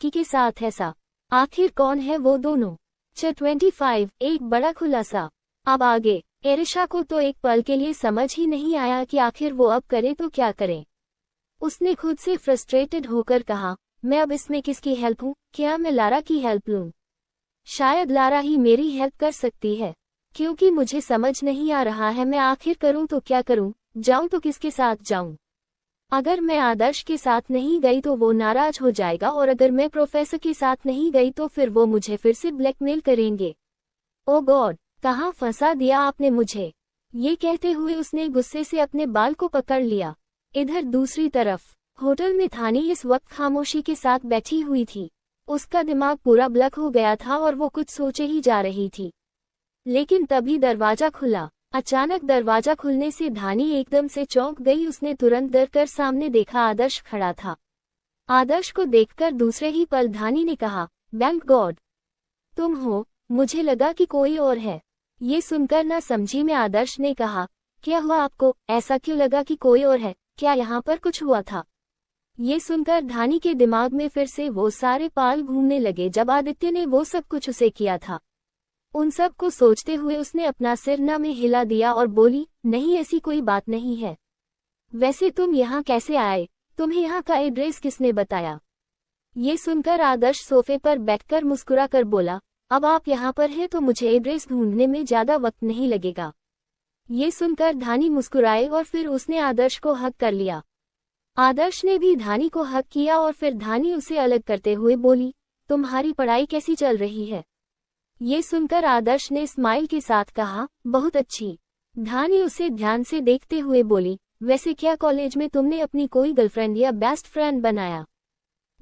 लड़की के साथ ऐसा। आखिर कौन है वो दोनों? चैप्टर 25 एक बड़ा खुलासा। अब आगे एरिशा को तो एक पल के लिए समझ ही नहीं आया कि आखिर वो अब करे तो क्या करे। उसने खुद से फ्रस्ट्रेटेड होकर कहा, मैं अब इसमें किसकी हेल्प हूँ? क्या मैं लारा की हेल्प लूँ? शायद लारा ही मेरी हेल्प कर सकती है, क्योंकि मुझे समझ नहीं आ रहा है मैं आखिर करूँ तो क्या करूँ, जाऊँ तो किसके साथ जाऊँ। अगर मैं आदर्श के साथ नहीं गई तो वो नाराज हो जाएगा, और अगर मैं प्रोफेसर के साथ नहीं गई तो फिर वो मुझे फिर से ब्लैकमेल करेंगे। ओ गॉड, कहाँ फंसा दिया आपने मुझे। ये कहते हुए उसने गुस्से से अपने बाल को पकड़ लिया। इधर दूसरी तरफ होटल में थानी इस वक्त खामोशी के साथ बैठी हुई थी। उसका दिमाग पूरा ब्लैक हो गया था और वो कुछ सोचे ही जा रही थी। लेकिन तभी दरवाजा खुला। अचानक दरवाजा खुलने से धानी एकदम से चौंक गई। उसने तुरंत डर कर सामने देखा आदर्श खड़ा था। आदर्श को देखकर दूसरे ही पल धानी ने कहा, थैंक गॉड तुम हो, मुझे लगा कि कोई और है। ये सुनकर ना समझी में आदर्श ने कहा, क्या हुआ आपको? ऐसा क्यों लगा कि कोई और है? क्या यहाँ पर कुछ हुआ था? ये सुनकर धानी के दिमाग में फिर से वो सारे पाल घूमने लगे जब आदित्य ने वो सब कुछ उसे किया था। उन सब को सोचते हुए उसने अपना सिर ना में हिला दिया और बोली, नहीं ऐसी कोई बात नहीं है। वैसे तुम यहाँ कैसे आए? तुम्हें यहाँ का एड्रेस किसने बताया? ये सुनकर आदर्श सोफे पर बैठकर मुस्कुरा कर बोला, अब आप यहाँ पर हैं तो मुझे एड्रेस ढूंढने में ज्यादा वक्त नहीं लगेगा। ये सुनकर धानी मुस्कुराए और फिर उसने आदर्श को हक कर लिया। आदर्श ने भी धानी को हक किया और फिर धानी उसे अलग करते हुए बोली, तुम्हारी पढ़ाई कैसी चल रही है? ये सुनकर आदर्श ने स्माइल के साथ कहा, बहुत अच्छी। धानी उसे ध्यान से देखते हुए बोली, वैसे क्या कॉलेज में तुमने अपनी कोई गर्लफ्रेंड या बेस्ट फ्रेंड बनाया?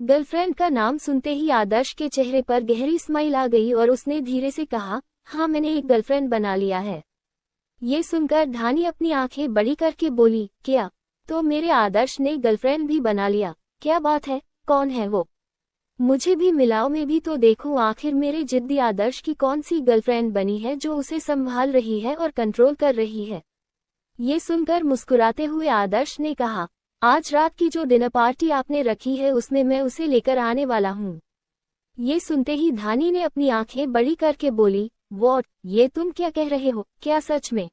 गर्लफ्रेंड का नाम सुनते ही आदर्श के चेहरे पर गहरी स्माइल आ गई और उसने धीरे से कहा, हाँ मैंने एक गर्लफ्रेंड बना लिया है। ये सुनकर धानी अपनी आंखें बड़ी करके बोली, क्या? तो मेरे आदर्श ने गर्लफ्रेंड भी बना लिया? क्या बात है, कौन है वो? मुझे भी मिलाओ, में भी तो देखूं आखिर मेरे जिद्दी आदर्श की कौन सी गर्लफ्रेंड बनी है जो उसे संभाल रही है और कंट्रोल कर रही है। ये सुनकर मुस्कुराते हुए आदर्श ने कहा, आज रात की जो डिनर पार्टी आपने रखी है उसमें मैं उसे लेकर आने वाला हूँ। ये सुनते ही धानी ने अपनी आंखें बड़ी करके बोली, व्हाट? ये तुम क्या कह रहे हो? क्या सच में?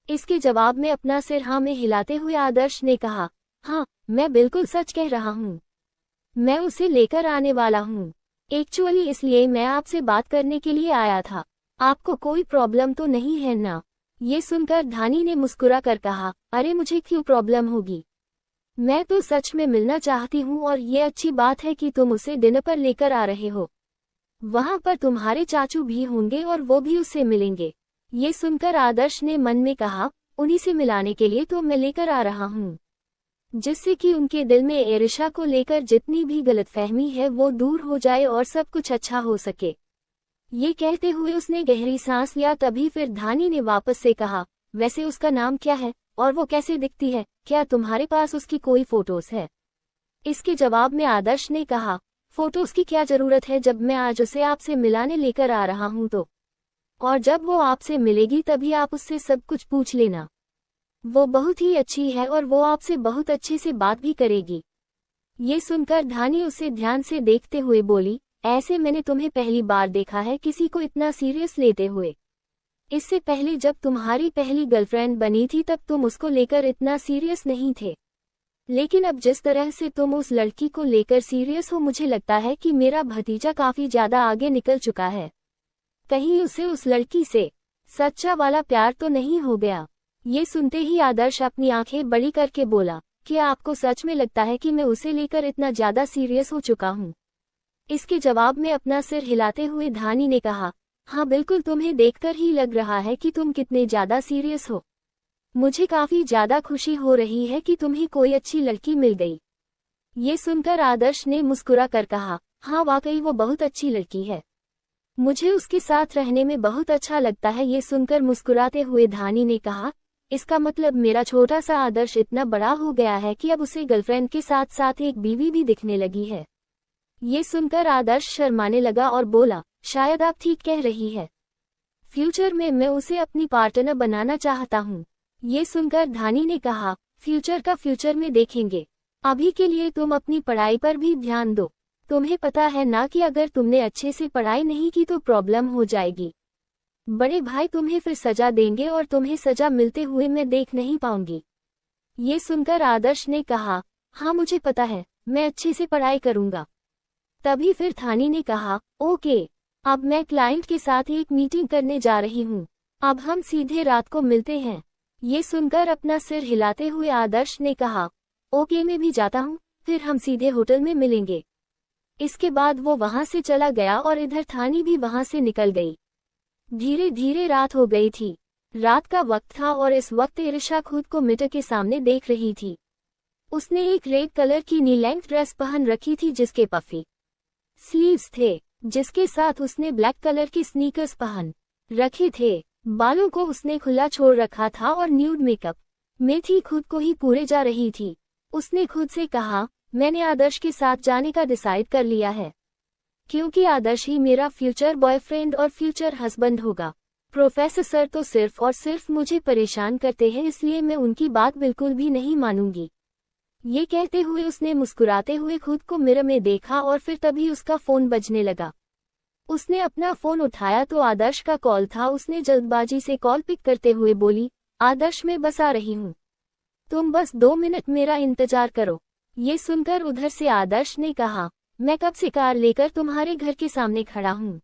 इसके जवाब में अपना सिर हाँ में हिलाते हुए आदर्श ने कहा, हाँ मैं बिल्कुल सच कह रहा हूँ, मैं उसे लेकर आने वाला हूँ। एक्चुअली इसलिए मैं आपसे बात करने के लिए आया था। आपको कोई प्रॉब्लम तो नहीं है ना? ये सुनकर धानी ने मुस्कुरा कर कहा, अरे मुझे क्यों प्रॉब्लम होगी, मैं तो सच में मिलना चाहती हूँ और ये अच्छी बात है कि तुम उसे डिनर पर लेकर आ रहे हो। वहाँ पर तुम्हारे चाचू भी होंगे और वो भी उससे मिलेंगे। ये सुनकर आदर्श ने मन में कहा, उन्हीं से मिलाने के लिए तो मैं लेकर आ रहा हूँ, जिससे कि उनके दिल में एरिशा को लेकर जितनी भी गलतफहमी है वो दूर हो जाए और सब कुछ अच्छा हो सके। ये कहते हुए उसने गहरी सांस लिया। तभी फिर धानी ने वापस से कहा, वैसे उसका नाम क्या है और वो कैसे दिखती है? क्या तुम्हारे पास उसकी कोई फोटोज है? इसके जवाब में आदर्श ने कहा, फोटोज की क्या जरूरत है जब मैं आज उसे आपसे मिलाने लेकर आ रहा हूँ तो, और जब वो आपसे मिलेगी तभी आप उससे सब कुछ पूछ लेना। वो बहुत ही अच्छी है और वो आपसे बहुत अच्छे से बात भी करेगी। ये सुनकर धानी उसे ध्यान से देखते हुए बोली, ऐसे मैंने तुम्हें पहली बार देखा है किसी को इतना सीरियस लेते हुए। इससे पहले जब तुम्हारी पहली गर्लफ्रेंड बनी थी तब तुम उसको लेकर इतना सीरियस नहीं थे, लेकिन अब जिस तरह से तुम उस लड़की को लेकर सीरियस हो मुझे लगता है कि मेरा भतीजा काफी ज्यादा आगे निकल चुका है। कहीं उसे उस लड़की से सच्चा वाला प्यार तो नहीं हो गया? ये सुनते ही आदर्श अपनी आंखें बड़ी करके बोला, क्या आपको सच में लगता है कि मैं उसे लेकर इतना ज्यादा सीरियस हो चुका हूँ? इसके जवाब में अपना सिर हिलाते हुए धानी ने कहा, हाँ बिल्कुल, तुम्हें देखकर ही लग रहा है कि तुम कितने ज्यादा सीरियस हो। मुझे काफी ज्यादा खुशी हो रही है कि तुम्हें कोई अच्छी लड़की मिल गई। ये सुनकर आदर्श ने मुस्कुरा कर कहा, हाँ वाकई वो बहुत अच्छी लड़की है, मुझे उसके साथ रहने में बहुत अच्छा लगता है। ये सुनकर मुस्कुराते हुए धानी ने कहा, इसका मतलब मेरा छोटा सा आदर्श इतना बड़ा हो गया है कि अब उसे गर्लफ्रेंड के साथ साथ एक बीवी भी दिखने लगी है। ये सुनकर आदर्श शर्माने लगा और बोला, शायद आप ठीक कह रही है, फ्यूचर में मैं उसे अपनी पार्टनर बनाना चाहता हूँ। ये सुनकर धानी ने कहा, फ्यूचर का फ्यूचर में देखेंगे, अभी के लिए तुम अपनी पढ़ाई पर भी ध्यान दो। तुम्हें पता है ना कि अगर तुमने अच्छे से पढ़ाई नहीं की तो प्रॉब्लम हो जाएगी। बड़े भाई तुम्हें फिर सजा देंगे और तुम्हें सजा मिलते हुए मैं देख नहीं पाऊंगी। ये सुनकर आदर्श ने कहा, हाँ मुझे पता है, मैं अच्छे से पढ़ाई करूंगा। तभी फिर थानी ने कहा, ओके, अब मैं क्लाइंट के साथ एक मीटिंग करने जा रही हूँ, अब हम सीधे रात को मिलते हैं। ये सुनकर अपना सिर हिलाते हुए आदर्श ने कहा, ओके मैं भी जाता हूँ, फिर हम सीधे होटल में मिलेंगे। इसके बाद वो वहां से चला गया और इधर थानी भी वहां से निकल गई। धीरे धीरे रात हो गई थी। रात का वक्त था और इस वक्त इरिशा खुद को मिरर के सामने देख रही थी। उसने एक रेड कलर की नी लेंथ ड्रेस पहन रखी थी जिसके पफी स्लीव्स थे, जिसके साथ उसने ब्लैक कलर की स्नीकर्स पहन रखे थे। बालों को उसने खुला छोड़ रखा था और न्यूड मेकअप में थी, खुद को ही पूरे जा रही थी। उसने खुद से कहा, मैंने आदर्श के साथ जाने का डिसाइड कर लिया है, क्योंकि आदर्श ही मेरा फ्यूचर बॉयफ्रेंड और फ्यूचर हस्बैंड होगा। प्रोफेसर सर तो सिर्फ और सिर्फ मुझे परेशान करते हैं, इसलिए मैं उनकी बात बिल्कुल भी नहीं मानूंगी। ये कहते हुए उसने मुस्कुराते हुए खुद को मिरर में देखा और फिर तभी उसका फोन बजने लगा। उसने अपना फोन उठाया तो आदर्श का कॉल था। उसने जल्दबाजी से कॉल पिक करते हुए बोली, आदर्श मैं बस आ रही हूँ, तुम बस 2 मिनट मेरा इंतजार करो। ये सुनकर उधर से आदर्श ने कहा, मैं कब से कार लेकर तुम्हारे घर के सामने खड़ा हूँ,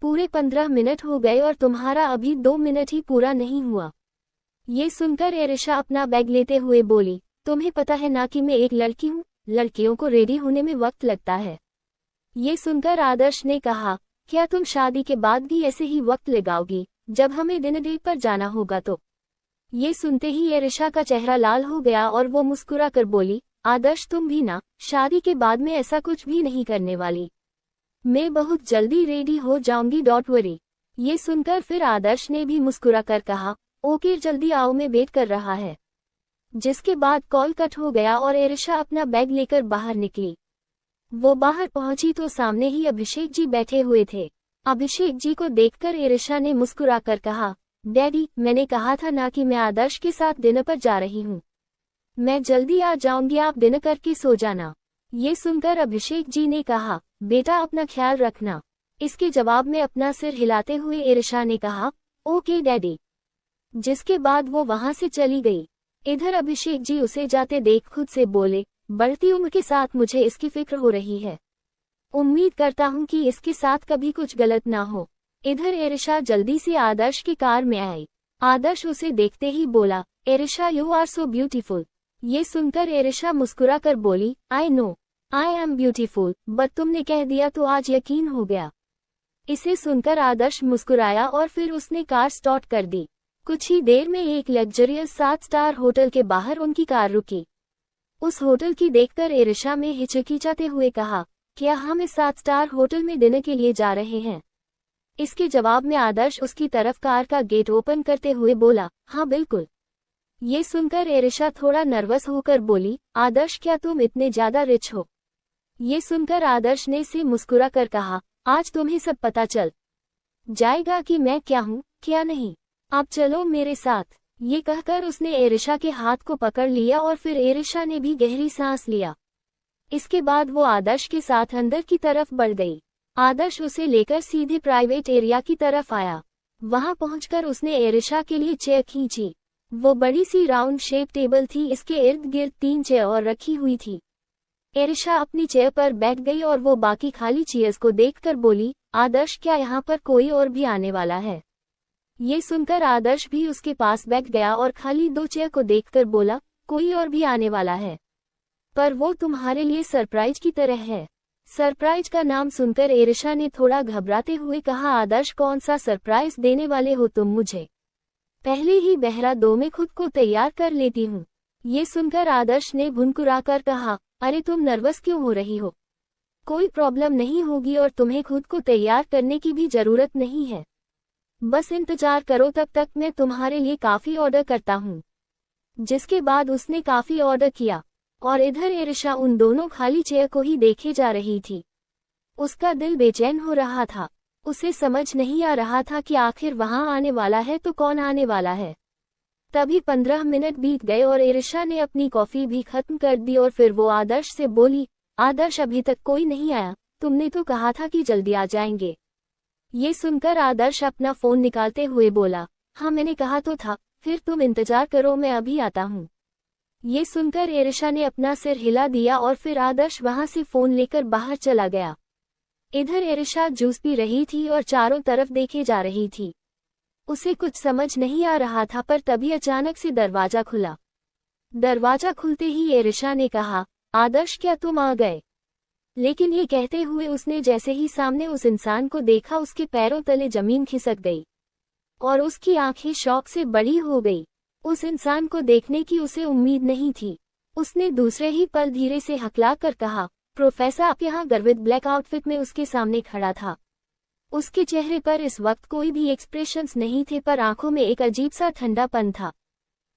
पूरे 15 मिनट हो गए और तुम्हारा अभी 2 मिनट ही पूरा नहीं हुआ। ये सुनकर इरिशा अपना बैग लेते हुए बोली, तुम्हें पता है ना कि मैं एक लड़की हूँ, लड़कियों को रेडी होने में वक्त लगता है। ये सुनकर आदर्श ने कहा, क्या तुम शादी के बाद भी ऐसे ही वक्त लगाओगी जब हमें डिनर डेट पर जाना होगा तो? ये सुनते ही इरिशा का चेहरा लाल हो गया और वो मुस्कुरा कर बोली, आदर्श तुम भी ना, शादी के बाद में ऐसा कुछ भी नहीं करने वाली, मैं बहुत जल्दी रेडी हो जाऊंगी, डोंट वरी। ये सुनकर फिर आदर्श ने भी मुस्कुरा कर कहा, ओके जल्दी आओ मैं वेट कर रहा है। जिसके बाद कॉल कट हो गया और इरिशा अपना बैग लेकर बाहर निकली। वो बाहर पहुंची तो सामने ही अभिषेक जी बैठे हुए थे। अभिषेक जी को देखकर इरिशा ने मुस्कुरा कर कहा, डैडी मैंने कहा था ना कि मैं आदर्श के साथ डिनर पर जा रही हूँ, मैं जल्दी आ जाऊंगी, आप डिनर करके सो जाना। ये सुनकर अभिषेक जी ने कहा, बेटा अपना ख्याल रखना। इसके जवाब में अपना सिर हिलाते हुए इरिशा ने कहा, ओके डैडी। जिसके बाद वो वहां से चली गई। इधर अभिषेक जी उसे जाते देख खुद से बोले, बढ़ती उम्र के साथ मुझे इसकी फिक्र हो रही है, उम्मीद करता हूँ कि इसके साथ कभी कुछ गलत ना हो। इधर इरिशा जल्दी से आदर्श की कार में आई। आदर्श उसे देखते ही बोला, इरिशा यू आर सो ब्यूटीफुल। ये सुनकर इरिशा मुस्कुरा कर बोली, I know I am beautiful, but तुमने कह दिया तो आज यकीन हो गया। इसे सुनकर आदर्श मुस्कुराया और फिर उसने कार स्टार्ट कर दी। कुछ ही देर में एक लग्जरियस 7 स्टार होटल के बाहर उनकी कार रुकी। उस होटल की देखकर इरिशा में हिचकिचाते हुए कहा, क्या हम इस 7 स्टार होटल में डिनर के लिए जा रहे हैं? इसके जवाब में आदर्श उसकी तरफ कार का गेट ओपन करते हुए बोला, हाँ बिल्कुल। ये सुनकर इरिशा थोड़ा नर्वस होकर बोली, आदर्श क्या तुम इतने ज्यादा रिच हो? ये सुनकर आदर्श ने से मुस्कुरा कर कहा, आज तुम्हें सब पता चल जाएगा कि मैं क्या हूँ क्या नहीं, अब चलो मेरे साथ। ये कहकर उसने इरिशा के हाथ को पकड़ लिया और फिर इरिशा ने भी गहरी सांस लिया। इसके बाद वो आदर्श के साथ अंदर की तरफ बढ़ गई। आदर्श उसे लेकर सीधे प्राइवेट एरिया की तरफ आया। वहां पहुंचकर उसने इरिशा के लिए चेयर खींची। वो बड़ी सी राउंड शेप टेबल थी, इसके इर्द गिर्द 3 चेयर और रखी हुई थी। इरिशा अपनी चेयर पर बैठ गई और वो बाकी खाली चेयर्स को देखकर बोली, आदर्श क्या यहाँ पर कोई और भी आने वाला है? ये सुनकर आदर्श भी उसके पास बैठ गया और खाली 2 चेयर को देखकर बोला, कोई और भी आने वाला है, पर वो तुम्हारे लिए सरप्राइज की तरह है। सरप्राइज का नाम सुनकर इरिशा ने थोड़ा घबराते हुए कहा, आदर्श कौन सा सरप्राइज देने वाले हो तुम मुझे? पहले ही बहरा दो में खुद को तैयार कर लेती हूँ। ये सुनकर आदर्श ने भुनकुरा कर कहा, अरे तुम नर्वस क्यों हो रही हो? कोई प्रॉब्लम नहीं होगी और तुम्हें खुद को तैयार करने की भी जरूरत नहीं है, बस इंतजार करो, तब तक मैं तुम्हारे लिए काफी ऑर्डर करता हूँ। जिसके बाद उसने काफी ऑर्डर किया और इधर इरिशा उन दोनों खाली चेयर को ही देखे जा रही थी। उसका दिल बेचैन हो रहा था। उसे समझ नहीं आ रहा था कि आखिर वहां आने वाला है तो कौन आने वाला है। तभी 15 मिनट बीत गए और इरिशा ने अपनी कॉफी भी खत्म कर दी और फिर वो आदर्श से बोली, आदर्श अभी तक कोई नहीं आया, तुमने तो कहा था कि जल्दी आ जाएंगे। ये सुनकर आदर्श अपना फोन निकालते हुए बोला, हाँ मैंने कहा तो था, फिर तुम इंतजार करो मैं अभी आता हूँ। ये सुनकर एरिशा ने अपना सिर हिला दिया और फिर आदर्श वहां से फोन लेकर बाहर चला गया। इधर एरिशा जूस पी रही थी और चारों तरफ देखे जा रही थी। उसे कुछ समझ नहीं आ रहा था, पर तभी अचानक से दरवाजा खुला। दरवाजा खुलते ही एरिशा ने कहा, आदर्श क्या तुम आ गए? लेकिन ये कहते हुए उसने जैसे ही सामने उस इंसान को देखा, उसके पैरों तले जमीन खिसक गई और उसकी आंखें शौक से बड़ी हो गई। उस इंसान को देखने की उसे उम्मीद नहीं थी। उसने दूसरे ही पल धीरे से हकला कर कहा, प्रोफेसर आप यहाँ? गर्वित ब्लैक आउटफिट में उसके सामने खड़ा था। उसके चेहरे पर इस वक्त कोई भी एक्सप्रेशंस नहीं थे, पर आंखों में एक अजीब सा ठंडापन था।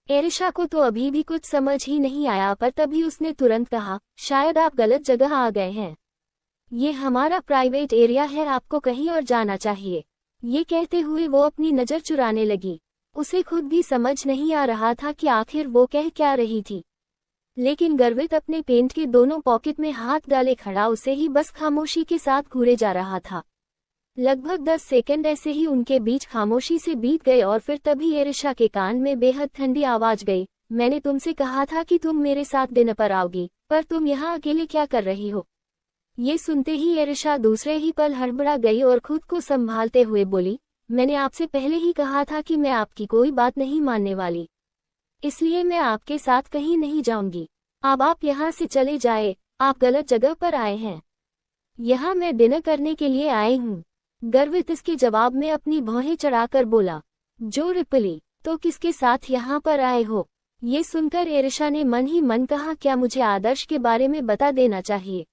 एरिशा को तो अभी भी कुछ समझ ही नहीं आया, पर तभी उसने तुरंत कहा, शायद आप गलत जगह आ गए हैं। ये हमारा प्राइवेट एरिया है, आपको कहीं और जाना चाहिए। ये कहते हुए वो अपनी नज़र चुराने लगी। उसे खुद भी समझ नहीं आ रहा था कि आखिर वो कह क्या रही थी। लेकिन गर्वित अपने पेंट के दोनों पॉकेट में हाथ डाले खड़ा उसे ही बस खामोशी के साथ घूरे जा रहा था। लगभग 10 सेकंड ऐसे ही उनके बीच खामोशी से बीत गए और फिर तभी एरिशा के कान में बेहद ठंडी आवाज गई, मैंने तुमसे कहा था कि तुम मेरे साथ डिनर पर आओगी, पर तुम यहाँ अकेले क्या कर रही हो? ये सुनते ही एरिशा दूसरे ही पल हड़बड़ा गई और खुद को संभालते हुए बोली, मैंने आपसे पहले ही कहा था कि मैं आपकी कोई बात नहीं मानने वाली, इसलिए मैं आपके साथ कहीं नहीं जाऊंगी। अब आप यहाँ से चले जाए, आप गलत जगह पर आए हैं। यहाँ मैं डिनर करने के लिए आई हूँ। गर्वित इसके जवाब में अपनी भौहें चढ़ाकर बोला, जो रिपली, तो किसके साथ यहाँ पर आए हो? ये सुनकर एरिशा ने मन ही मन कहा, क्या मुझे आदर्श के बारे में बता देना चाहिए?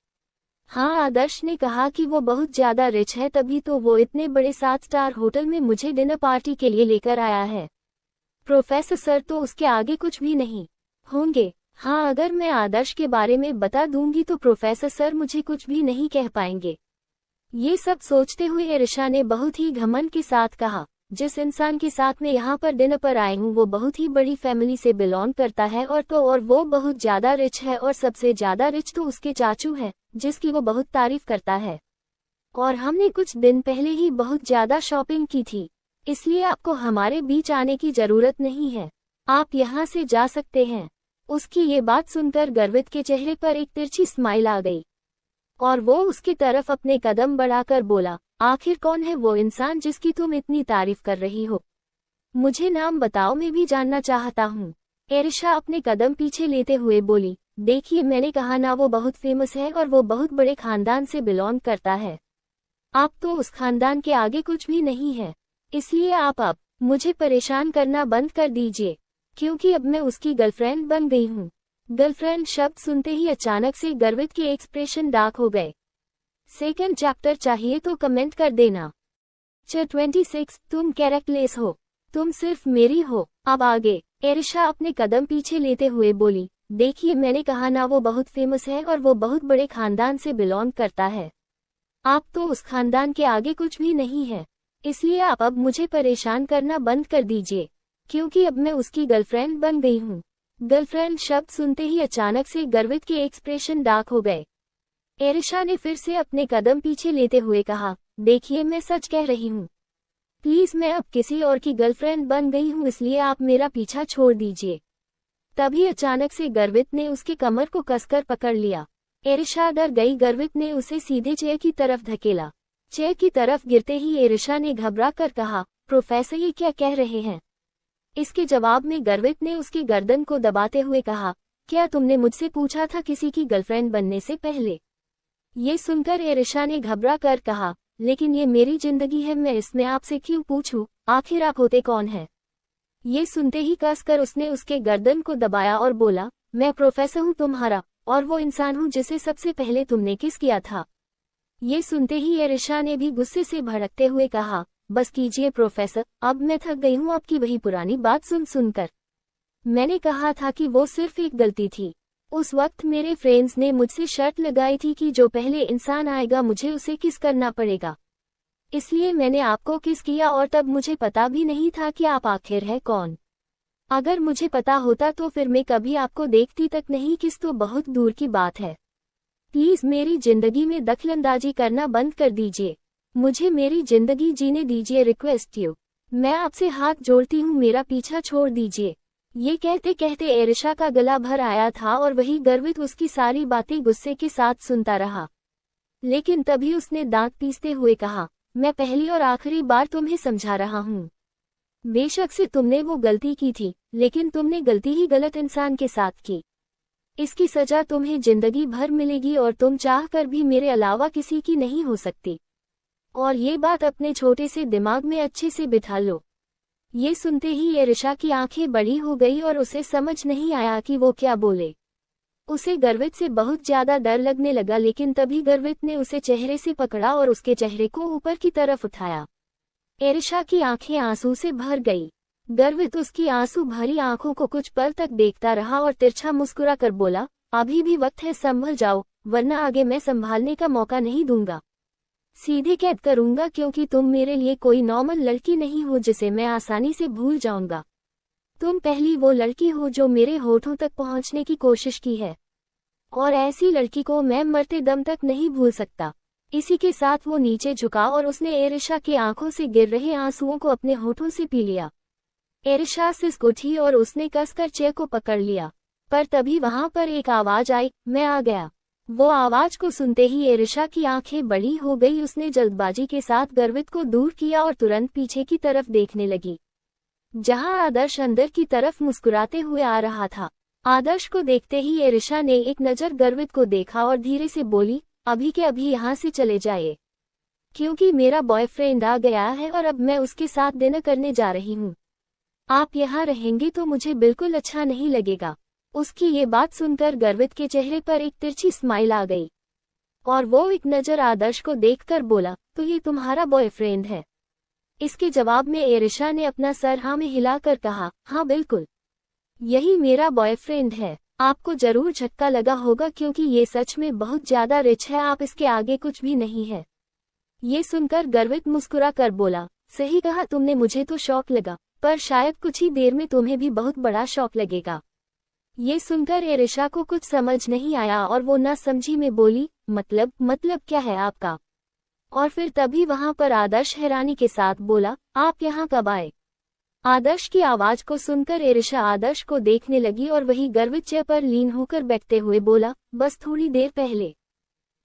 हाँ, आदर्श ने कहा कि वो बहुत ज्यादा रिच है, तभी तो वो इतने बड़े 7 स्टार होटल में मुझे डिनर पार्टी के लिए लेकर आया है। प्रोफेसर सर तो उसके आगे कुछ भी नहीं होंगे। हाँ, अगर मैं आदर्श के बारे में बता दूंगी तो प्रोफेसर सर मुझे कुछ भी नहीं कह पाएंगे। ये सब सोचते हुए एरिशा ने बहुत ही घमंड के साथ कहा, जिस इंसान के साथ मैं यहाँ पर डिनर पर आई हूँ वो बहुत ही बड़ी फैमिली से बिलोंग करता है और वो बहुत ज्यादा रिच है, और सबसे ज्यादा रिच तो उसके चाचू है जिसकी वो बहुत तारीफ करता है। और हमने कुछ दिन पहले ही बहुत ज्यादा शॉपिंग की थी, इसलिए आपको हमारे बीच आने की जरूरत नहीं है, आप यहाँ से जा सकते हैं। उसकी ये बात सुनकर गर्वित के चेहरे पर एक तिरछी स्माइल आ गई और वो उसकी तरफ अपने कदम बढ़ाकर बोला, आखिर कौन है वो इंसान जिसकी तुम इतनी तारीफ कर रही हो? मुझे नाम बताओ, मैं भी जानना चाहता हूँ। एरिशा अपने कदम पीछे लेते हुए बोली, देखिए मैंने कहा ना, वो बहुत फेमस है और वो बहुत बड़े खानदान से बिलोंग करता है। आप तो उस खानदान के आगे कुछ भी नहीं है, इसलिए आप अब मुझे परेशान करना बंद कर दीजिए, क्योंकि अब मैं उसकी गर्लफ्रेंड बन गई हूँ। गर्लफ्रेंड शब्द सुनते ही अचानक से गर्वित के एक्सप्रेशन डार्क हो गए। सेकंड चैप्टर चाहिए तो कमेंट कर देना। 26 तुम कैरेक्टरलेस हो, तुम सिर्फ मेरी हो। अब आगे। एरिशा अपने कदम पीछे लेते हुए बोली, देखिए मैंने कहा ना, वो बहुत फेमस है और वो बहुत बड़े खानदान से बिलोंग करता है। आप तो उस खानदान के आगे कुछ भी नहीं है, इसलिए आप अब मुझे परेशान करना बंद कर दीजिए, क्योंकि अब मैं उसकी गर्लफ्रेंड बन गई हूँ। गर्लफ्रेंड शब्द सुनते ही अचानक से गर्वित के एक्सप्रेशन डार्क हो गए। एरिशा ने फिर से अपने कदम पीछे लेते हुए कहा, देखिए मैं सच कह रही हूँ, प्लीज मैं अब किसी और की गर्लफ्रेंड बन गई हूँ, इसलिए आप मेरा पीछा छोड़ दीजिए। तभी अचानक से गर्वित ने उसकी कमर को कसकर पकड़ लिया। एरिशा डर गई। गर्वित ने उसे सीधे चेयर की तरफ धकेला। चेयर की तरफ गिरते ही एरिशा ने घबरा कर कहा, प्रोफेसर ये क्या कह रहे हैं? इसके जवाब में गर्वित ने उसकी गर्दन को दबाते हुए कहा, क्या तुमने मुझसे पूछा था किसी की गर्लफ्रेंड बनने से पहले? ये सुनकर एरिशा ने घबरा कर कहा, लेकिन ये मेरी जिंदगी है, मैं इसमें आपसे क्यों पूछूं? आखिर आप होते कौन हैं? ये सुनते ही कसकर उसने उसके गर्दन को दबाया और बोला, मैं प्रोफेसर हूँ तुम्हारा, और वो इंसान हूँ जिसे सबसे पहले तुमने किस किया था। ये सुनते ही एरिशा ने भी गुस्से से भड़कते हुए कहा, बस कीजिए प्रोफेसर, अब मैं थक गई हूँ आपकी वही पुरानी बात सुन सुनकर। मैंने कहा था कि वो सिर्फ एक गलती थी। उस वक्त मेरे फ्रेंड्स ने मुझसे शर्त लगाई थी कि जो पहले इंसान आएगा मुझे उसे किस करना पड़ेगा, इसलिए मैंने आपको किस किया, और तब मुझे पता भी नहीं था कि आप आखिर है कौन। अगर मुझे पता होता तो फिर मैं कभी आपको देखती तक नहीं, किस तो बहुत दूर की बात है। प्लीज मेरी जिंदगी में दखलंदाजी करना बंद कर दीजिए। मुझे मेरी जिंदगी जीने दीजिए, रिक्वेस्ट यू। मैं आपसे हाथ जोड़ती हूँ, मेरा पीछा छोड़ दीजिए। ये कहते कहते एरिशा का गला भर आया था और वही गर्वित उसकी सारी बातें गुस्से के साथ सुनता रहा। लेकिन तभी उसने दांत पीसते हुए कहा, मैं पहली और आखिरी बार तुम्हें समझा रहा हूँ। बेशक से तुमने वो गलती की थी, लेकिन तुमने गलती ही गलत इंसान के साथ की। इसकी सजा तुम्हें जिंदगी भर मिलेगी और तुम चाहकर भी मेरे अलावा किसी की नहीं हो सकती। और ये बात अपने छोटे से दिमाग में अच्छे से बिठा लो। ये सुनते ही एरिशा की आंखें बड़ी हो गई और उसे समझ नहीं आया कि वो क्या बोले। उसे गर्वित से बहुत ज्यादा डर लगने लगा, लेकिन तभी गर्वित ने उसे चेहरे से पकड़ा और उसके चेहरे को ऊपर की तरफ उठाया। एरिशा की आंखें आंसू से भर गई। गर्वित उसकी आंसू भरी आंखों को कुछ पल तक देखता रहा और तिरछा मुस्कुरा कर बोला, अभी भी वक्त है, संभल जाओ, वरना आगे मैं संभालने का मौका नहीं दूंगा। सीधे कैद करूंगा, क्योंकि तुम मेरे लिए कोई नॉर्मल लड़की नहीं हो जिसे मैं आसानी से भूल जाऊंगा। तुम पहली वो लड़की हो जो मेरे होठों तक पहुंचने की कोशिश की है, और ऐसी लड़की को मैं मरते दम तक नहीं भूल सकता। इसी के साथ वो नीचे झुका और उसने एरिशा की आंखों से गिर रहे आंसुओं को अपने होठों से पी लिया। एरिशा सिसक उठी और उसने कसकर चेयर को पकड़ लिया, पर तभी वहां पर एक आवाज आई, मैं आ गया। वो आवाज को सुनते ही एरिशा की आंखें बड़ी हो गई। उसने जल्दबाजी के साथ गर्वित को दूर किया और तुरंत पीछे की तरफ देखने लगी, जहां आदर्श अंदर की तरफ मुस्कुराते हुए आ रहा था। आदर्श को देखते ही एरिशा ने एक नजर गर्वित को देखा और धीरे से बोली, अभी के अभी यहाँ से चले जाइए, क्योंकि मेरा बॉयफ्रेंड आ गया है और अब मैं उसके साथ डिनर करने जा रही हूँ। आप यहाँ रहेंगे तो मुझे बिल्कुल अच्छा नहीं लगेगा। उसकी ये बात सुनकर गर्वित के चेहरे पर एक तिरछी स्माइल आ गई और वो एक नजर आदर्श को देखकर बोला, तो ये तुम्हारा बॉयफ्रेंड है? इसके जवाब में एरिशा ने अपना सर हाँ में हिलाकर कहा, हाँ बिल्कुल, यही मेरा बॉयफ्रेंड है। आपको जरूर झटका लगा होगा, क्योंकि ये सच में बहुत ज्यादा रिच है, आप इसके आगे कुछ भी नहीं है। ये सुनकर गर्वित मुस्कुरा कर बोला, सही कहा तुमने, मुझे तो शौक लगा, पर शायद कुछ ही देर में तुम्हें भी बहुत बड़ा शौक लगेगा। ये सुनकर एरिशा को कुछ समझ नहीं आया और वो ना समझी में बोली, मतलब क्या है आपका? और फिर तभी वहां पर आदर्श हैरानी के साथ बोला, आप यहाँ कब आए? आदर्श की आवाज को सुनकर एरिशा आदर्श को देखने लगी और वही गर्वित चेयर पर लीन होकर बैठते हुए बोला, बस थोड़ी देर पहले।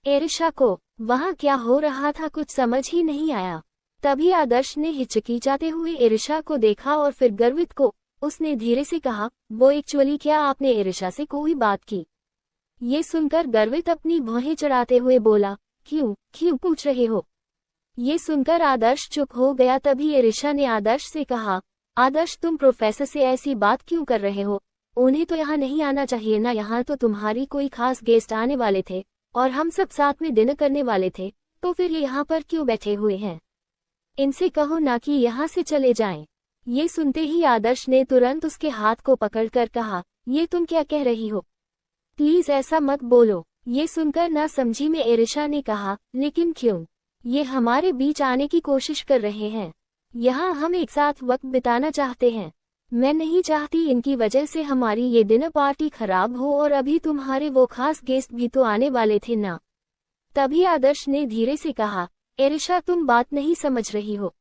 एरिशा को वहां क्या हो रहा था कुछ समझ ही नहीं आया। तभी आदर्श ने हिचकिचाते हुए एरिशा को देखा और फिर गर्वित को। उसने धीरे से कहा, वो एक्चुअली क्या आपने एरिशा से कोई बात की? ये सुनकर गर्वित अपनी भौहें चढ़ाते हुए बोला, क्यों पूछ रहे हो? ये सुनकर आदर्श चुप हो गया। तभी एरिशा ने आदर्श से कहा, आदर्श तुम प्रोफेसर से ऐसी बात क्यों कर रहे हो? उन्हें तो यहाँ नहीं आना चाहिए ना, यहाँ तो तुम्हारी कोई खास गेस्ट आने वाले थे और हम सब साथ में डिनर करने वाले थे, तो फिर ये यहाँ पर क्यों बैठे हुए हैं? इनसे कहो ना कि यहाँ से चले जाएं। ये सुनते ही आदर्श ने तुरंत उसके हाथ को पकड़कर कहा, ये तुम क्या कह रही हो? प्लीज ऐसा मत बोलो। ये सुनकर ना समझी में एरिशा ने कहा, लेकिन क्यों? ये हमारे बीच आने की कोशिश कर रहे हैं, यहाँ हम एक साथ वक्त बिताना चाहते हैं। मैं नहीं चाहती इनकी वजह से हमारी ये डिनर पार्टी खराब हो, और अभी तुम्हारे वो खास गेस्ट भी तो आने वाले थे ना। तभी आदर्श ने धीरे से कहा, एरिशा तुम बात नहीं समझ रही हो।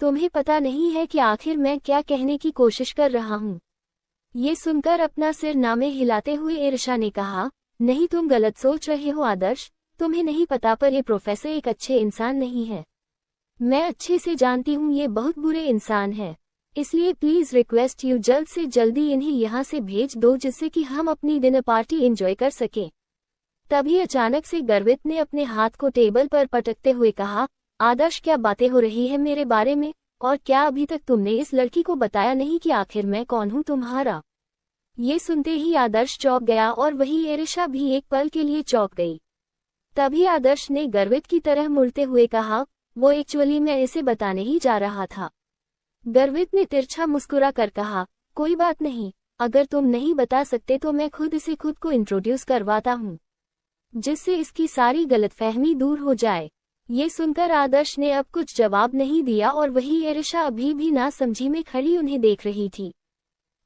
तुम्हें पता नहीं है कि आखिर मैं क्या कहने की कोशिश कर रहा हूँ। ये सुनकर अपना सिर नामे हिलाते हुए एरिशा ने कहा, नहीं तुम गलत सोच रहे हो आदर्श, तुम्हें नहीं पता, पर ये प्रोफेसर एक अच्छे इंसान नहीं है। मैं अच्छे से जानती हूँ ये बहुत बुरे इंसान है, इसलिए प्लीज रिक्वेस्ट यू जल्द से जल्दी इन्हें यहाँ से भेज दो, जिससे कि हम अपनी डिनर पार्टी एंजॉय कर सकें। तभी अचानक से गर्वित ने अपने हाथ को टेबल पर पटकते हुए कहा, आदर्श क्या बातें हो रही है मेरे बारे में? और क्या अभी तक तुमने इस लड़की को बताया नहीं कि आखिर मैं कौन हूँ तुम्हारा? ये सुनते ही आदर्श चौंक गया और वही एरिशा भी एक पल के लिए चौंक गई। तभी आदर्श ने गर्वित की तरह मुड़ते हुए कहा, वो एक्चुअली मैं इसे बताने ही जा रहा था। गर्वित ने तिरछा मुस्कुरा कर कहा, कोई बात नहीं, अगर तुम नहीं बता सकते तो मैं खुद इसे खुद को इंट्रोड्यूस करवाता हूँ, जिससे इसकी सारी गलतफहमी दूर हो जाए। ये सुनकर आदर्श ने अब कुछ जवाब नहीं दिया और वही एरिशा अभी भी ना समझी में खड़ी उन्हें देख रही थी।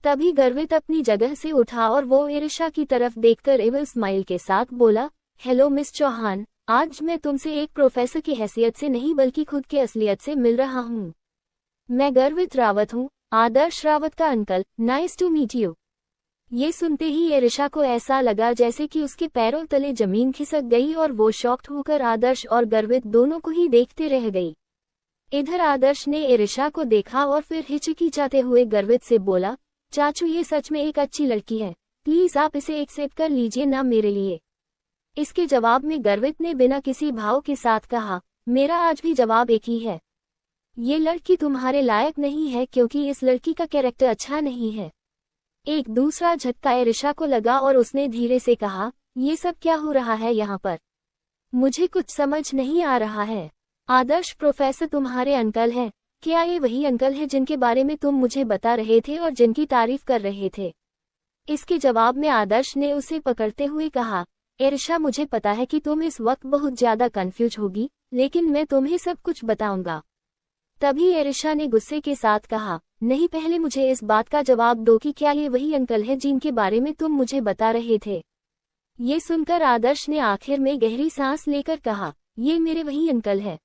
तभी गर्वित अपनी जगह से उठा और वो एरिशा की तरफ देखकर एविल स्माइल के साथ बोला, हेलो मिस चौहान, आज मैं तुमसे एक प्रोफेसर की हैसियत से नहीं बल्कि खुद की असलियत से मिल रहा हूँ। मैं गर्वित रावत हूँ, आदर्श रावत का uncle. Nice to meet you. ये सुनते ही एरिशा को ऐसा लगा जैसे कि उसके पैरों तले जमीन खिसक गई और वो शॉक्ड होकर आदर्श और गर्वित दोनों को ही देखते रह गई। इधर आदर्श ने एरिशा को देखा और फिर हिचकिचाते हुए गर्वित से बोला, चाचू ये सच में एक अच्छी लड़की है, प्लीज आप इसे एक्सेप्ट कर लीजिए ना मेरे लिए। इसके जवाब में गर्वित ने बिना किसी भाव के साथ कहा, मेरा आज भी जवाब एक ही है, ये लड़की तुम्हारे लायक नहीं है क्योंकि इस लड़की का कैरेक्टर अच्छा नहीं है। एक दूसरा झटका एरिशा को लगा और उसने धीरे से कहा, ये सब क्या हो रहा है यहाँ पर? मुझे कुछ समझ नहीं आ रहा है। आदर्श प्रोफेसर तुम्हारे अंकल हैं, क्या ये वही अंकल है जिनके बारे में तुम मुझे बता रहे थे और जिनकी तारीफ कर रहे थे? इसके जवाब में आदर्श ने उसे पकड़ते हुए कहा, एरिशा मुझे पता है कि तुम इस वक्त बहुत ज्यादा कंफ्यूज होगी, लेकिन मैं तुम्हें सब कुछ बताऊंगा। तभी एरिशा ने गुस्से के साथ कहा, नहीं पहले मुझे इस बात का जवाब दो कि क्या ये वही अंकल है जिनके बारे में तुम मुझे बता रहे थे? ये सुनकर आदर्श ने आखिर में गहरी सांस लेकर कहा, ये मेरे वही अंकल है।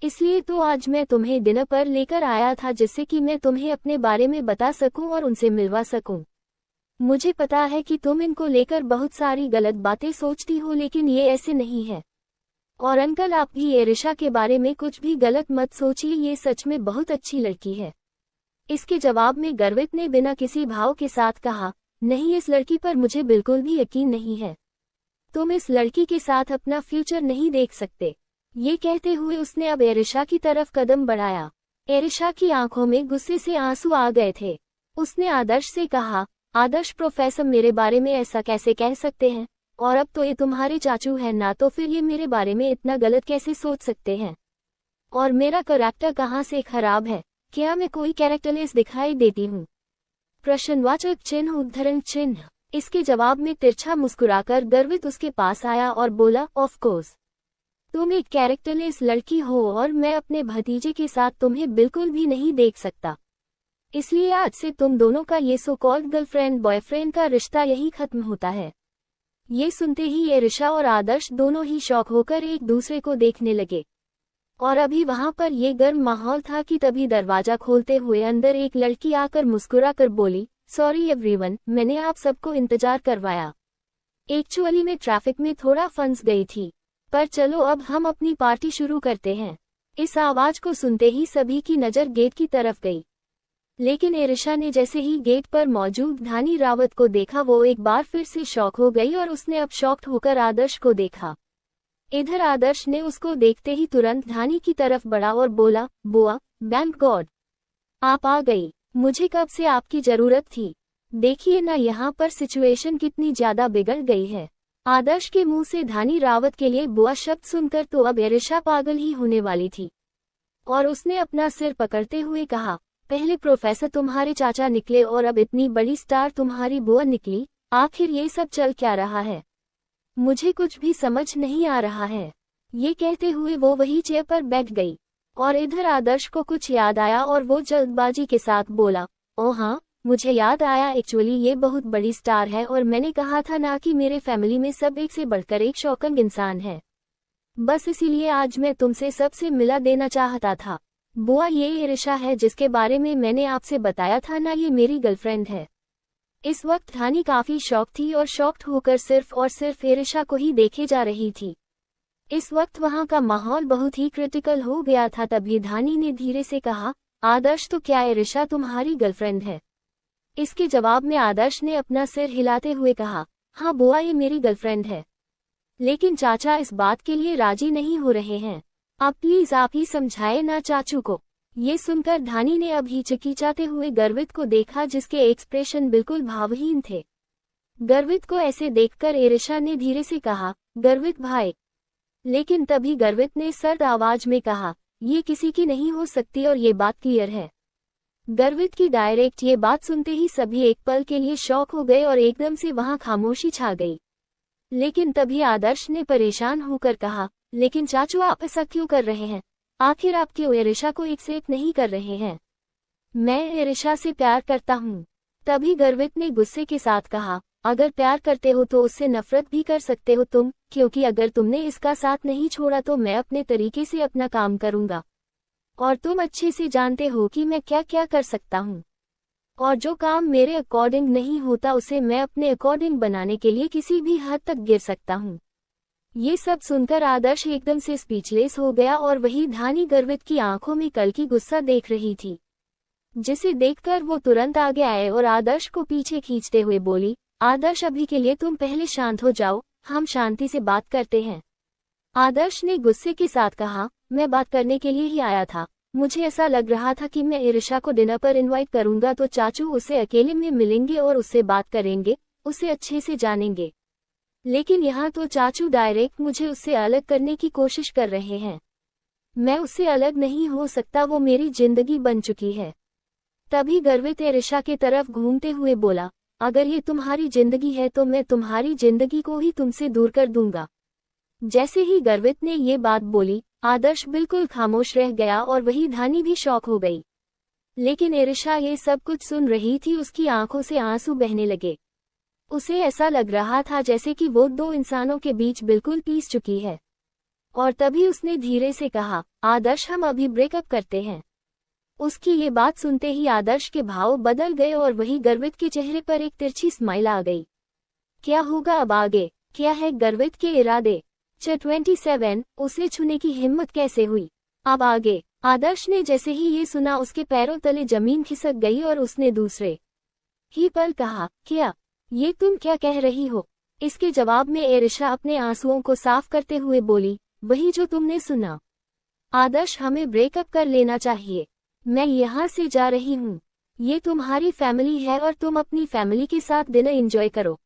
इसलिए तो आज मैं तुम्हें डिनर पर लेकर आया था जिससे कि मैं तुम्हें अपने बारे में बता सकूं और उनसे मिलवा सकूं। मुझे पता है कि तुम इनको लेकर बहुत सारी गलत बातें सोचती हो, लेकिन ये ऐसे नहीं है। और अंकल आप भी एरिशा के बारे में कुछ भी गलत मत सोचिए, ये सच में बहुत अच्छी लड़की है। इसके जवाब में गर्वित ने बिना किसी भाव के साथ कहा, नहीं इस लड़की पर मुझे बिल्कुल भी यकीन नहीं है। तुम इस लड़की के साथ अपना फ्यूचर नहीं देख सकते। ये कहते हुए उसने अब एरिशा की तरफ कदम बढ़ाया। एरिशा की आंखों में गुस्से से आंसू आ गए थे। उसने आदर्श से कहा, आदर्श प्रोफेसर मेरे बारे में ऐसा कैसे कह सकते हैं? और अब तो ये तुम्हारे चाचू हैं ना, तो फिर ये मेरे बारे में इतना गलत कैसे सोच सकते हैं? और मेरा कैरेक्टर कहाँ से खराब है? क्या मैं कोई कैरेक्टरलेस दिखाई देती हूँ? प्रश्नवाचक चिन्ह उद्धरण चिन्ह। इसके जवाब में तिरछा मुस्कुराकर गर्वित उसके पास आया और बोला, ऑफ कोर्स तुम एक कैरेक्टरलेस लड़की हो और मैं अपने भतीजे के साथ तुम्हें बिल्कुल भी नहीं देख सकता। इसलिए आज से तुम दोनों का ये सो कॉल्ड गर्लफ्रेंड बॉयफ्रेंड का रिश्ता यही खत्म होता है। ये सुनते ही एरिशा और आदर्श दोनों ही शॉक होकर एक दूसरे को देखने लगे। और अभी वहां पर ये गर्म माहौल था कि तभी दरवाजा खोलते हुए अंदर एक लड़की आकर मुस्कुराकर बोली, सॉरी एवरीवन, मैंने आप सबको इंतजार करवाया। एक्चुअली मैं ट्रैफिक में थोड़ा फंस गई थी, पर चलो अब हम अपनी पार्टी शुरू करते हैं। इस आवाज को सुनते ही सभी की नजर गेट की तरफ गई, लेकिन एरिशा ने जैसे ही गेट पर मौजूद धानी रावत को देखा वो एक बार फिर से शॉक हो गई और उसने अब शॉक्ड होकर आदर्श को देखा। इधर आदर्श ने उसको देखते ही तुरंत धानी की तरफ बढ़ा और बोला, बुआ, थैंक गॉड आप आ गई, मुझे कब से आपकी जरूरत थी। देखिए ना यहाँ पर सिचुएशन कितनी ज्यादा बिगड़ गई है। आदर्श के मुंह से धानी रावत के लिए बुआ शब्द सुनकर तो अब एरिशा पागल ही होने वाली थी और उसने अपना सिर पकड़ते हुए कहा, पहले प्रोफेसर तुम्हारे चाचा निकले और अब इतनी बड़ी स्टार तुम्हारी बुआ निकली, आखिर ये सब चल क्या रहा है? मुझे कुछ भी समझ नहीं आ रहा है। ये कहते हुए वो वही चेयर पर बैठ गई और इधर आदर्श को कुछ याद आया और वो जल्दबाजी के साथ बोला, ओ हाँ मुझे याद आया, एक्चुअली ये बहुत बड़ी स्टार है और मैंने कहा था ना कि मेरे फैमिली में सब एक से बढ़कर एक शौकंग इंसान है, बस इसीलिए आज मैं तुमसे सबसे मिला देना चाहता था। बुआ ये एरिशा है जिसके बारे में मैंने आपसे बताया था ना, ये मेरी गर्लफ्रेंड है। इस वक्त धानी काफी शॉक थी और शॉक्ड होकर सिर्फ और सिर्फ एरिशा को ही देखे जा रही थी। इस वक्त वहां का माहौल बहुत ही क्रिटिकल हो गया था। तभी धानी ने धीरे से कहा, आदर्श तो क्या एरिशा तुम्हारी गर्लफ्रेंड है? इसके जवाब में आदर्श ने अपना सिर हिलाते हुए कहा, हाँ बुआ ये मेरी गर्लफ्रेंड है। लेकिन चाचा इस बात के लिए राजी नहीं हो रहे हैं, अब प्लीज आप ही समझाए ना चाचू को। ये सुनकर धानी ने अब हिचकिचाते हुए गर्वित को देखा जिसके एक्सप्रेशन बिल्कुल भावहीन थे। गर्वित को ऐसे देखकर एरिशा ने धीरे से कहा, गर्वित भाई। लेकिन तभी गर्वित ने सर्द आवाज में कहा, ये किसी की नहीं हो सकती और ये बात क्लियर है। गर्वित की डायरेक्ट ये बात सुनते ही सभी एक पल के लिए शॉक हो गए और एकदम से वहां खामोशी छा गई। लेकिन तभी आदर्श ने परेशान होकर कहा, लेकिन चाचू आप ऐसा क्यों कर रहे हैं? आखिर आप क्यों एरिशा को एक्सेप्ट नहीं कर रहे हैं? मैं एरिशा से प्यार करता हूँ। तभी गर्वित ने गुस्से के साथ कहा, अगर प्यार करते हो तो उससे नफरत भी कर सकते हो तुम, क्योंकि अगर तुमने इसका साथ नहीं छोड़ा तो मैं अपने तरीके से अपना काम करूंगा, और तुम अच्छे से जानते हो कि मैं क्या क्या कर सकता हूँ, और जो काम मेरे अकॉर्डिंग नहीं होता उसे मैं अपने अकॉर्डिंग बनाने के लिए किसी भी हद तक गिर सकता हूँ। ये सब सुनकर आदर्श एकदम से स्पीचलेस हो गया और वही धानी गर्वित की आंखों में कल की गुस्सा देख रही थी, जिसे देखकर वो तुरंत आगे आए और आदर्श को पीछे खींचते हुए बोली, आदर्श अभी के लिए तुम पहले शांत हो जाओ, हम शांति से बात करते हैं। आदर्श ने गुस्से के साथ कहा, मैं बात करने के लिए ही आया था। मुझे ऐसा लग रहा था कि मैं इरिशा को डिनर पर इनवाइट करूंगा तो चाचू उसे अकेले में मिलेंगे और उससे बात करेंगे, उसे अच्छे से जानेंगे। लेकिन यहाँ तो चाचू डायरेक्ट मुझे उससे अलग करने की कोशिश कर रहे हैं। मैं उससे अलग नहीं हो सकता, वो मेरी जिंदगी बन चुकी है। तभी गर्वित इरिशा के तरफ घूमते हुए बोला, अगर ये तुम्हारी जिंदगी है तो मैं तुम्हारी जिंदगी को ही तुमसे दूर कर दूंगा। जैसे ही गर्वित ने ये बात बोली, आदर्श बिल्कुल खामोश रह गया और वही धानी भी शॉक हो गई। लेकिन इरिशा ये सब कुछ सुन रही थी, उसकी आंखों से आंसू बहने लगे। उसे ऐसा लग रहा था जैसे कि वो दो इंसानों के बीच बिल्कुल पीस चुकी है। और तभी उसने धीरे से कहा, आदर्श हम अभी ब्रेकअप करते हैं। उसकी ये बात सुनते ही आदर्श के भाव बदल गए और वही गर्वित के चेहरे पर एक तिरछी स्माइल आ गई। क्या होगा अब आगे, क्या है गर्वित के इरादे? 27 उसे छूने की हिम्मत कैसे हुई? अब आगे। आदर्श ने जैसे ही ये सुना उसके पैरों तले जमीन खिसक गई और उसने दूसरे ही पल कहा, क्या ये तुम क्या कह रही हो? इसके जवाब में इरिशा अपने आंसुओं को साफ करते हुए बोली, वही जो तुमने सुना। आदर्श हमें ब्रेकअप कर लेना चाहिए। मैं यहाँ से जा रही हूँ। ये तुम्हारी फैमिली है और तुम अपनी फैमिली के साथ डिनर एंजॉय करो।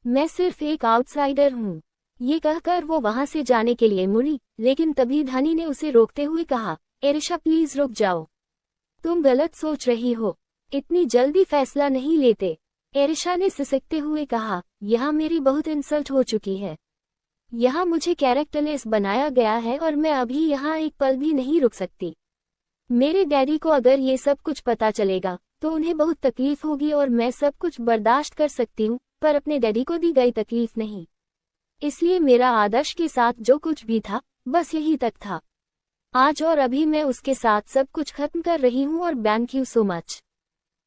मैं सिर्फ एक आउटसाइडर हूँ। ये कहकर वो वहां से जाने के लिए मुड़ी, लेकिन तभी धानी ने उसे रोकते हुए कहा, इरिशा प्लीज रुक जाओ। तुम गलत सोच रही हो, इतनी जल्दी फैसला नहीं लेते। इरिशा ने सिसकते हुए कहा, यहाँ मेरी बहुत इंसल्ट हो चुकी है। यहाँ मुझे कैरेक्टरलेस बनाया गया है और मैं अभी यहाँ एक पल भी नहीं रुक सकती। मेरे डैडी को अगर ये सब कुछ पता चलेगा तो उन्हें बहुत तकलीफ होगी और मैं सब कुछ बर्दाश्त कर सकती हूँ, पर अपने डैडी को दी गई तकलीफ नहीं। इसलिए मेरा आदर्श के साथ जो कुछ भी था बस यही तक था। आज और अभी मैं उसके साथ सब कुछ खत्म कर रही हूँ और थैंक यू सो मच।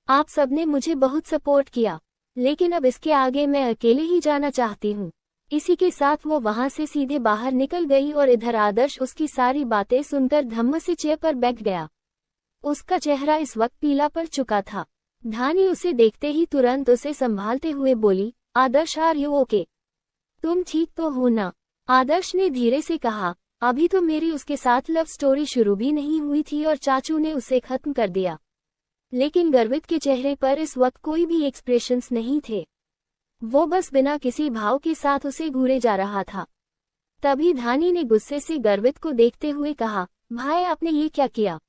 आप सबने मुझे बहुत सपोर्ट किया, लेकिन अब इसके आगे मैं अकेले ही जाना चाहती हूँ। इसी के साथ वो वहां से सीधे बाहर निकल गई और इधर आदर्श उसकी सारी बातें सुनकर धम्म से चेयर पर बैठ गया। उसका चेहरा इस वक्त पीला पड़ चुका था। धानी उसे देखते ही तुरंत उसे संभालते हुए बोली, आदर्श आर यू ओके? तुम ठीक तो हो ना? आदर्श ने धीरे से कहा, अभी तो मेरी उसके साथ लव स्टोरी शुरू भी नहीं हुई थी और चाचू ने उसे खत्म कर दिया। लेकिन गर्वित के चेहरे पर इस वक्त कोई भी एक्सप्रेशंस नहीं थे। वो बस बिना किसी भाव के साथ उसे घूरे जा रहा था। तभी धानी ने गुस्से से गर्वित को देखते हुए कहा, भाई आपने ये क्या किया?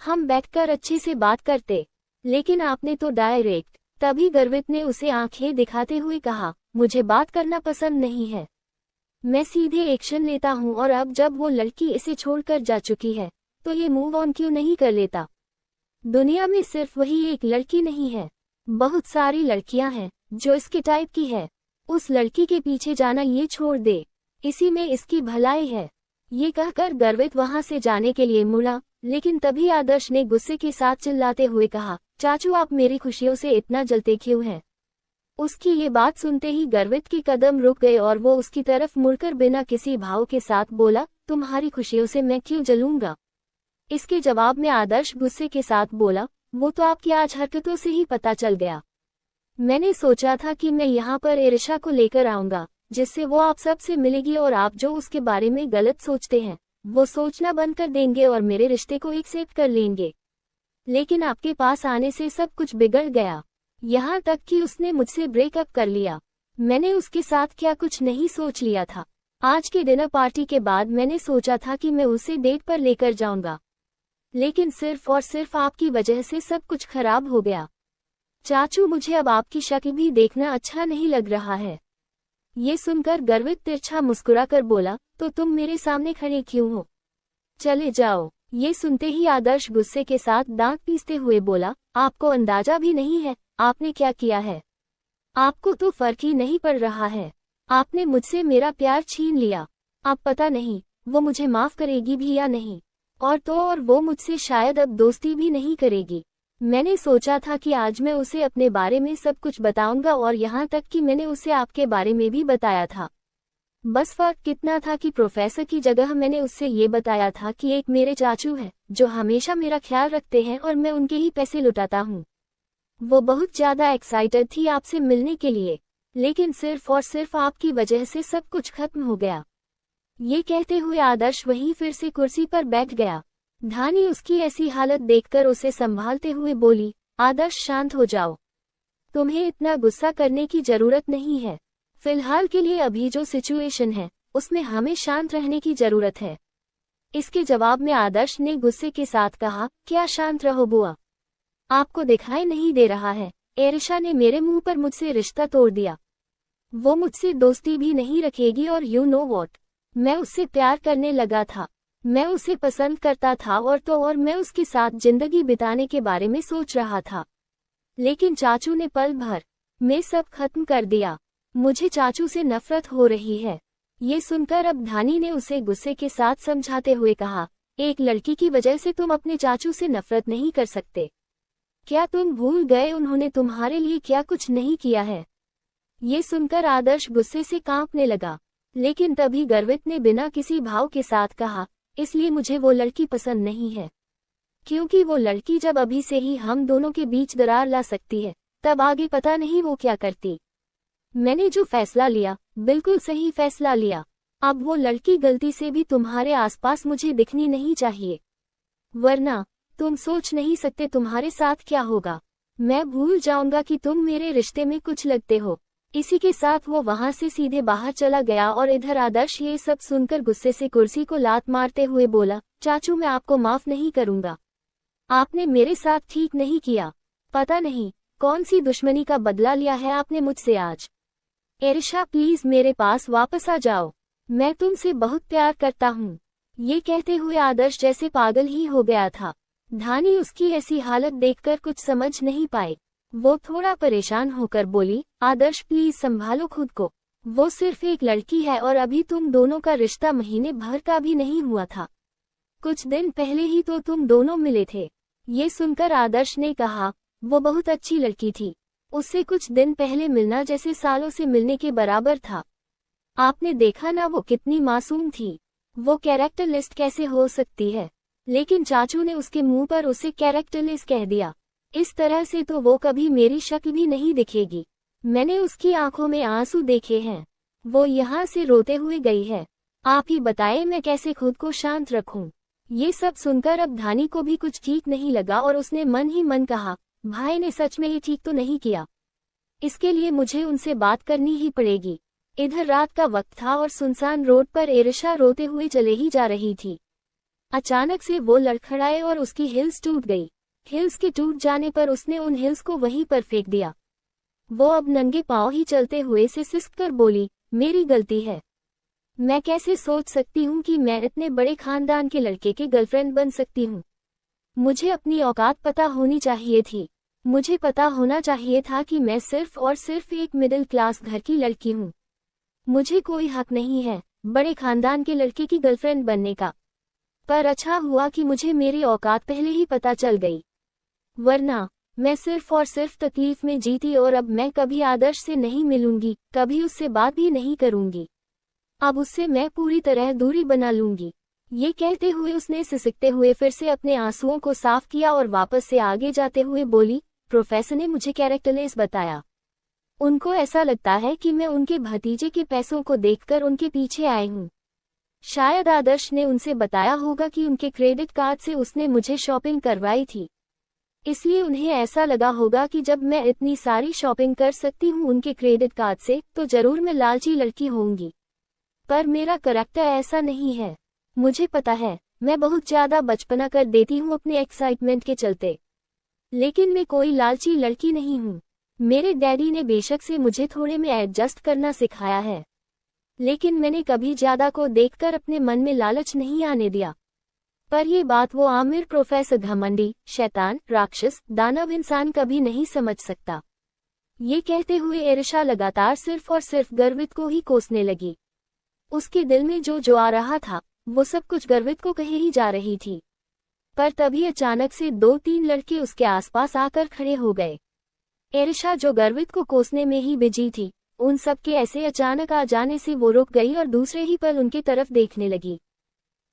हम बैठकर अच्छे से बात करते, लेकिन आपने तो डायरेक्ट। तभी गर्वित ने उसे आंखें दिखाते हुए कहा, मुझे बात करना पसंद नहीं है। मैं सीधे एक्शन लेता हूँ और अब जब वो लड़की इसे छोड़कर जा चुकी है तो ये मूव ऑन क्यों नहीं कर लेता? दुनिया में सिर्फ वही एक लड़की नहीं है, बहुत सारी लड़कियां हैं जो इसके टाइप की है। उस लड़की के पीछे जाना ये छोड़ दे, इसी में इसकी भलाई है। ये कहकर गर्वित वहां से जाने के लिए मुड़ा, लेकिन तभी आदर्श ने गुस्से के साथ चिल्लाते हुए कहा, चाचू आप मेरी खुशियों से इतना जलते क्यों हैं? उसकी ये बात सुनते ही गर्वित के कदम रुक गए और वो उसकी तरफ मुड़कर बिना किसी भाव के साथ बोला, तुम्हारी खुशियों से मैं क्यों जलूंगा? इसके जवाब में आदर्श गुस्से के साथ बोला, वो तो आपकी आज हरकतों से ही पता चल गया। मैंने सोचा था कि मैं यहाँ पर इरिशा को लेकर आऊंगा, जिससे वो आप सबसे मिलेगी और आप जो उसके बारे में गलत सोचते हैं वो सोचना बंद कर देंगे और मेरे रिश्ते को एक्सेप्ट कर लेंगे। लेकिन आपके पास आने से सब कुछ बिगड़ गया, यहाँ तक कि उसने मुझसे ब्रेकअप कर लिया। मैंने उसके साथ क्या कुछ नहीं सोच लिया था। आज के डिनर पार्टी के बाद मैंने सोचा था कि मैं उसे डेट पर लेकर जाऊंगा, लेकिन सिर्फ और सिर्फ आपकी वजह से सब कुछ खराब हो गया। चाचू मुझे अब आपकी शक्ल भी देखना अच्छा नहीं लग रहा है। ये सुनकर गर्वित तिरछा मुस्कुराकर बोला, तो तुम मेरे सामने खड़े क्यों हो? चले जाओ। ये सुनते ही आदर्श गुस्से के साथ दांत पीसते हुए बोला, आपको अंदाजा भी नहीं है आपने क्या किया है। आपको तो फर्क ही नहीं पड़ रहा है। आपने मुझसे मेरा प्यार छीन लिया। अब पता नहीं वो मुझे माफ करेगी भी या नहीं, और तो और वो मुझसे शायद अब दोस्ती भी नहीं करेगी। मैंने सोचा था कि आज मैं उसे अपने बारे में सब कुछ बताऊंगा, और यहाँ तक कि मैंने उसे आपके बारे में भी बताया था। बस फर्क कितना था कि प्रोफेसर की जगह मैंने उससे ये बताया था कि एक मेरे चाचू है जो हमेशा मेरा ख्याल रखते हैं और मैं उनके ही पैसे लुटाता हूँ। वो बहुत ज्यादा एक्साइटेड थी आपसे मिलने के लिए, लेकिन सिर्फ और सिर्फ आपकी वजह से सब कुछ खत्म हो गया। ये कहते हुए आदर्श वहीं फिर से कुर्सी पर बैठ गया। धानी उसकी ऐसी हालत देखकर उसे संभालते हुए बोली, आदर्श शांत हो जाओ, तुम्हें इतना गुस्सा करने की जरूरत नहीं है। फिलहाल के लिए अभी जो सिचुएशन है उसमें हमें शांत रहने की जरूरत है। इसके जवाब में आदर्श ने गुस्से के साथ कहा, क्या शांत रहो बुआ, आपको दिखाई नहीं दे रहा है एरिशा ने मेरे मुंह पर मुझसे रिश्ता तोड़ दिया। वो मुझसे दोस्ती भी नहीं रखेगी, और यू नो वॉट, मैं उससे प्यार करने लगा था। मैं उसे पसंद करता था, और तो और मैं उसके साथ जिंदगी बिताने के बारे में सोच रहा था। लेकिन चाचू ने पल भर में सब खत्म कर दिया। मुझे चाचू से नफरत हो रही है। ये सुनकर अब धानी ने उसे गुस्से के साथ समझाते हुए कहा, एक लड़की की वजह से तुम अपने चाचू से नफरत नहीं कर सकते। क्या तुम भूल गए उन्होंने तुम्हारे लिए क्या कुछ नहीं किया है? ये सुनकर आदर्श गुस्से से कांपने लगा, लेकिन तभी गर्वित ने बिना किसी भाव के साथ कहा, इसलिए मुझे वो लड़की पसंद नहीं है, क्योंकि वो लड़की जब अभी से ही हम दोनों के बीच दरार ला सकती है, तब आगे पता नहीं वो क्या करती। मैंने जो फैसला लिया बिल्कुल सही फैसला लिया। अब वो लड़की गलती से भी तुम्हारे आसपास मुझे दिखनी नहीं चाहिए, वरना तुम सोच नहीं सकते तुम्हारे साथ क्या होगा। मैं भूल जाऊंगा कि तुम मेरे रिश्ते में कुछ लगते हो। इसी के साथ वो वहां से सीधे बाहर चला गया, और इधर आदर्श ये सब सुनकर गुस्से से कुर्सी को लात मारते हुए बोला, चाचू मैं आपको माफ नहीं करूंगा। आपने मेरे साथ ठीक नहीं किया। पता नहीं कौन सी दुश्मनी का बदला लिया है आपने मुझसे आज। एरिशा प्लीज मेरे पास वापस आ जाओ, मैं तुमसे बहुत प्यार करता हूँ। ये कहते हुए आदर्श जैसे पागल ही हो गया था। धानी उसकी ऐसी हालत देखकर कुछ समझ नहीं पाए। वो थोड़ा परेशान होकर बोली, आदर्श प्लीज संभालो खुद को, वो सिर्फ एक लड़की है और अभी तुम दोनों का रिश्ता महीने भर का भी नहीं हुआ था। कुछ दिन पहले ही तो तुम दोनों मिले थे। ये सुनकर आदर्श ने कहा, वो बहुत अच्छी लड़की थी, उससे कुछ दिन पहले मिलना जैसे सालों से मिलने के बराबर था। आपने देखा ना वो कितनी मासूम थी, वो कैरेक्टरलिस्ट कैसे हो सकती है। लेकिन चाचू ने उसके मुंह पर उसे कैरेक्टरलेस कह दिया। इस तरह से तो वो कभी मेरी शक्ल भी नहीं दिखेगी। मैंने उसकी आंखों में आंसू देखे हैं, वो यहाँ से रोते हुए गई है। आप ही बताएं मैं कैसे खुद को शांत रखूं। ये सब सुनकर अब धानी को भी कुछ ठीक नहीं लगा और उसने मन ही मन कहा, भाई ने सच में ही ठीक तो नहीं किया, इसके लिए मुझे उनसे बात करनी ही पड़ेगी। इधर रात का वक्त था और सुनसान रोड पर एरिशा रोते हुए चले ही जा रही थी। अचानक से वो लड़खड़ाए और उसकी हिल्स टूट गई। हिल्स के टूट जाने पर उसने उन हिल्स को वहीं पर फेंक दिया। वो अब नंगे पांव ही चलते हुए से सिसक कर बोली, मेरी गलती है। मैं कैसे सोच सकती हूँ कि मैं इतने बड़े खानदान के लड़के के गर्लफ्रेंड बन सकती हूँ। मुझे अपनी औकात पता होनी चाहिए थी। मुझे पता होना चाहिए था कि मैं सिर्फ और सिर्फ एक मिडिल क्लास घर की लड़की हूँ। मुझे कोई हक नहीं है बड़े खानदान के लड़के की गर्लफ्रेंड बनने का। पर अच्छा हुआ कि मुझे मेरी औकात पहले ही पता चल गई, वरना मैं सिर्फ और सिर्फ तकलीफ में जीती और अब मैं कभी आदर्श से नहीं मिलूंगी, कभी उससे बात भी नहीं करूंगी। अब उससे मैं पूरी तरह दूरी बना लूंगी। ये कहते हुए उसने सिसकते हुए फिर से अपने आंसुओं को साफ किया और वापस से आगे जाते हुए बोली, प्रोफेसर ने मुझे कैरेक्टरलेस बताया। उनको ऐसा लगता है कि मैं उनके भतीजे के पैसों को देखकर उनके पीछे आई हूँ। शायद आदर्श ने उनसे बताया होगा कि उनके क्रेडिट कार्ड से उसने मुझे शॉपिंग करवाई थी, इसलिए उन्हें ऐसा लगा होगा कि जब मैं इतनी सारी शॉपिंग कर सकती हूँ उनके क्रेडिट कार्ड से तो जरूर मैं लालची लड़की होंगी। पर मेरा करैक्टर ऐसा नहीं है। मुझे पता है मैं बहुत ज्यादा बचपना कर देती हूँ अपने एक्साइटमेंट के चलते, लेकिन मैं कोई लालची लड़की नहीं हूँ। मेरे डैडी ने बेशक से मुझे थोड़े में एडजस्ट करना सिखाया है, लेकिन मैंने कभी ज्यादा को देखकर अपने मन में लालच नहीं आने दिया। पर ये बात वो आमिर प्रोफेसर घमंडी, शैतान, राक्षस, दानव इंसान कभी नहीं समझ सकता। ये कहते हुए एरिशा लगातार सिर्फ और सिर्फ गर्वित को ही कोसने लगी। उसके दिल में जो आ रहा था वो सब कुछ गर्वित को कहे ही जा रही थी। पर तभी अचानक से 2-3 लड़के उसके आसपास आकर खड़े हो गए। एरिशा जो गर्वित को कोसने में ही बिजी थी, उन सब के ऐसे अचानक आ जाने से वो रुक गई और दूसरे ही पल उनके तरफ देखने लगी।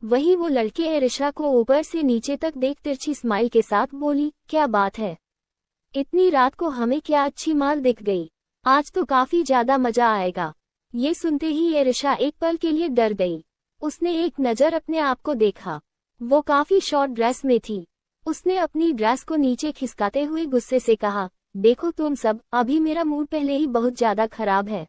वही वो लड़के एरिशा को ऊपर से नीचे तक देख तिरछी स्माइल के साथ बोली, क्या बात है, इतनी रात को हमें क्या अच्छी माल दिख गई, आज तो काफी ज्यादा मजा आएगा। ये सुनते ही एरिशा एक पल के लिए डर गई। उसने एक नजर अपने आप को देखा, वो काफी शॉर्ट ड्रेस में थी। उसने अपनी ड्रेस को नीचे खिसकाते हुए गुस्से से कहा, देखो तुम सब, अभी मेरा मूड पहले ही बहुत ज्यादा खराब है,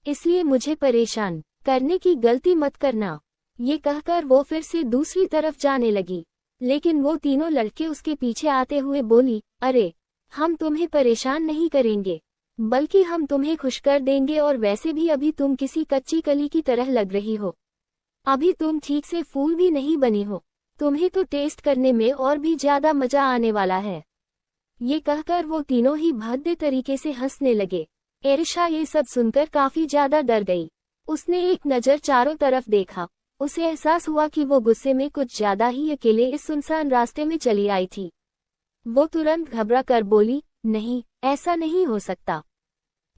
इसलिए मुझे परेशान करने की गलती मत करना। ये कहकर वो फिर से दूसरी तरफ जाने लगी, लेकिन वो तीनों लड़के उसके पीछे आते हुए बोली, अरे हम तुम्हें परेशान नहीं करेंगे, बल्कि हम तुम्हें खुश कर देंगे, और वैसे भी अभी तुम किसी कच्ची कली की तरह लग रही हो, अभी तुम ठीक से फूल भी नहीं बनी हो, तुम्हें तो टेस्ट करने में और भी ज्यादा मजा आने वाला है। ये कहकर वो तीनों ही भद्दे तरीके से हंसने लगे। एरिशा ये सब सुनकर काफी ज्यादा डर गई। उसने एक नजर चारों तरफ देखा, उसे एहसास हुआ कि वो गुस्से में कुछ ज्यादा ही अकेले इस सुनसान रास्ते में चली आई थी। वो तुरंत घबरा कर बोली, नहीं, ऐसा नहीं हो सकता,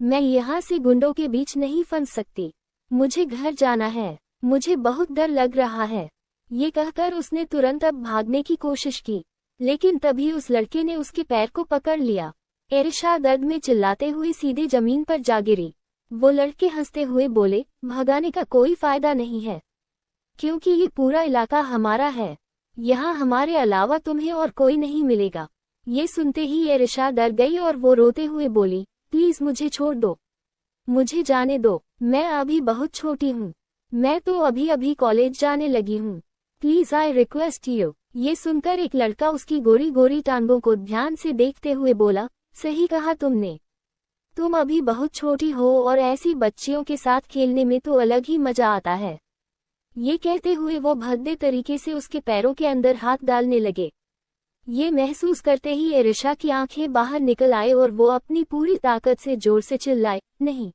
मैं यहाँ से गुंडों के बीच नहीं फंस सकती, मुझे घर जाना है, मुझे बहुत डर लग रहा है। ये कहकर उसने तुरंत अब भागने की कोशिश की, लेकिन तभी उस लड़के ने उसके पैर को पकड़ लिया। एरिशा दर्द में चिल्लाते हुए सीधे जमीन पर जा गिरी। वो लड़के हंसते हुए बोले, भगाने का कोई फायदा नहीं है, क्योंकि ये पूरा इलाका हमारा है, यहाँ हमारे अलावा तुम्हें और कोई नहीं मिलेगा। ये सुनते ही एरिशा डर गई और वो रोते हुए बोली, प्लीज मुझे छोड़ दो, मुझे जाने दो, मैं अभी बहुत छोटी हूँ, मैं तो अभी अभी कॉलेज जाने लगी हूँ, प्लीज आई रिक्वेस्ट यू। ये सुनकर एक लड़का उसकी गोरी गोरी टांगों को ध्यान से देखते हुए बोला, सही कहा तुमने, तुम अभी बहुत छोटी हो और ऐसी बच्चियों के साथ खेलने में तो अलग ही मजा आता है। ये कहते हुए वो भद्दे तरीके से उसके पैरों के अंदर हाथ डालने लगे। ये महसूस करते ही एरिशा की आंखें बाहर निकल आए और वो अपनी पूरी ताकत से जोर से चिल्लाए, नहीं।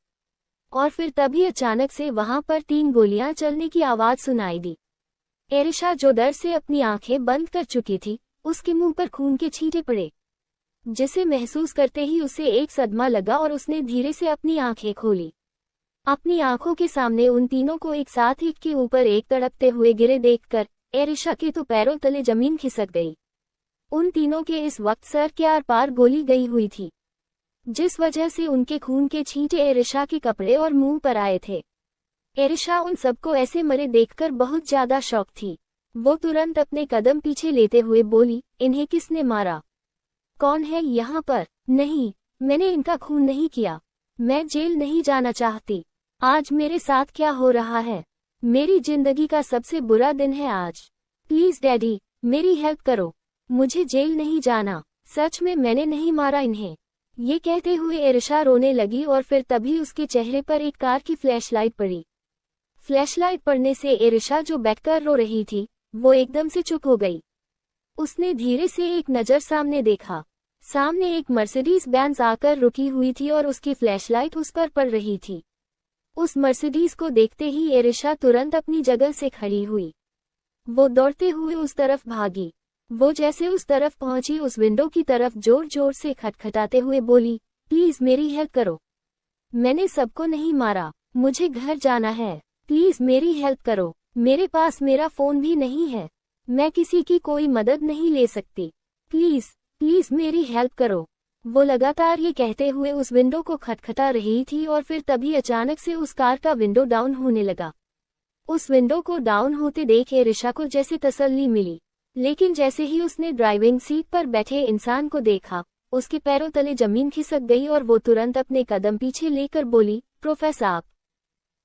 और फिर तभी अचानक से वहां पर 3 गोलियां चलने की आवाज सुनाई दी। एरिशा जो डर से अपनी आंखें बंद कर चुकी थी, उसके मुंह पर खून के छींटे पड़े, जिसे महसूस करते ही उसे एक सदमा लगा और उसने धीरे से अपनी आंखें खोली। अपनी आंखों के सामने उन तीनों को एक साथ एक के ऊपर एक तड़पते हुए गिरे देखकर एरिशा के तो पैरों तले जमीन खिसक गई। उन तीनों के इस वक्त सर के आर पार गोली गई हुई थी, जिस वजह से उनके खून के छींटे एरिशा के कपड़े और मुंह पर आए थे। एरिशा उन सबको ऐसे मरे देखकर बहुत ज्यादा शॉक थी। वो तुरंत अपने कदम पीछे लेते हुए बोली, इन्हें किसने मारा, कौन है यहाँ पर? नहीं, मैंने इनका खून नहीं किया, मैं जेल नहीं जाना चाहती। आज मेरे साथ क्या हो रहा है, मेरी जिंदगी का सबसे बुरा दिन है आज, प्लीज डैडी मेरी हेल्प करो, मुझे जेल नहीं जाना, सच में मैंने नहीं मारा इन्हें। ये कहते हुए एरिशा रोने लगी और फिर तभी उसके चेहरे पर एक कार की फ्लैशलाइट पड़ी। फ्लैशलाइट पड़ने से एरिशा जो बैठकर रो रही थी, वो एकदम से चुप हो गई। उसने धीरे से एक नजर सामने देखा, सामने एक मर्सिडीज बेंज आकर रुकी हुई थी और उसकी फ्लैशलाइट उस पर पड़ रही थी। उस मर्सिडीज को देखते ही एरिशा तुरंत अपनी जगह से खड़ी हुई। वो दौड़ते हुए उस तरफ भागी। वो जैसे उस तरफ पहुंची, उस विंडो की तरफ जोर जोर से खटखटाते हुए बोली, प्लीज मेरी हेल्प करो, मैंने सबको नहीं मारा, मुझे घर जाना है, प्लीज मेरी हेल्प करो, मेरे पास मेरा फोन भी नहीं है, मैं किसी की कोई मदद नहीं ले सकती, प्लीज प्लीज मेरी हेल्प करो। वो लगातार ये कहते हुए उस विंडो को खटखटा रही थी और फिर तभी अचानक से उस कार का विंडो डाउन होने लगा। उस विंडो को डाउन होते देख एरिशा को जैसे तसल्ली मिली, लेकिन जैसे ही उसने ड्राइविंग सीट पर बैठे इंसान को देखा, उसके पैरों तले जमीन खिसक गई और वो तुरंत अपने कदम पीछे लेकर बोली, प्रोफेसर आप।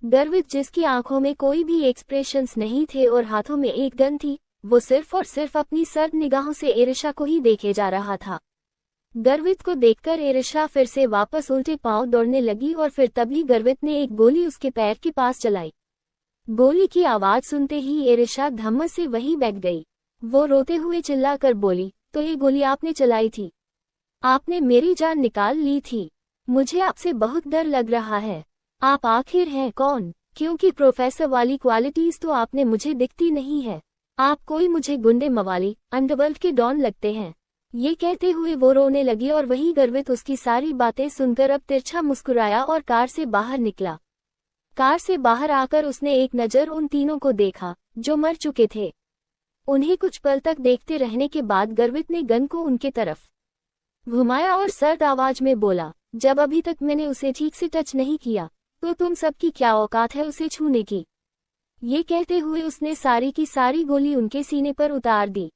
गर्वित, जिसकी आंखों में कोई भी एक्सप्रेशंस नहीं थे और हाथों में एक गन थी, वो सिर्फ और सिर्फ अपनी सर्द निगाहों से एरिशा को ही देखे जा रहा था। गर्वित को देखकर एरिशा फिर से वापस उल्टे पांव दौड़ने लगी और फिर तभी गर्वित ने एक गोली उसके पैर के पास चलाई। गोली की आवाज सुनते ही एरिशा धम्मस से वहीं बैठ गई। वो रोते हुए चिल्लाकर बोली, तो ये गोली आपने चलाई थी, आपने मेरी जान निकाल ली थी, मुझे आपसे बहुत डर लग रहा है। आप आखिर हैं कौन? क्योंकि प्रोफेसर वाली क्वालिटीज तो आपने मुझे दिखती नहीं है। आप कोई मुझे गुंडे मवाली अंडरवर्ल्ड के डॉन लगते हैं। ये कहते हुए वो रोने लगी और वही गर्वित उसकी सारी बातें सुनकर अब तिरछा मुस्कुराया और कार से बाहर निकला। कार से बाहर आकर उसने एक नज़र उन तीनों को देखा जो मर चुके थे। उन्हें कुछ पल तक देखते रहने के बाद गर्वित ने गन को उनके तरफ घुमाया और सर्द आवाज में बोला, जब अभी तक मैंने उसे ठीक से टच नहीं किया तो तुम सबकी क्या औकात है उसे छूने की। ये कहते हुए उसने सारी की सारी गोली उनके सीने पर उतार दी।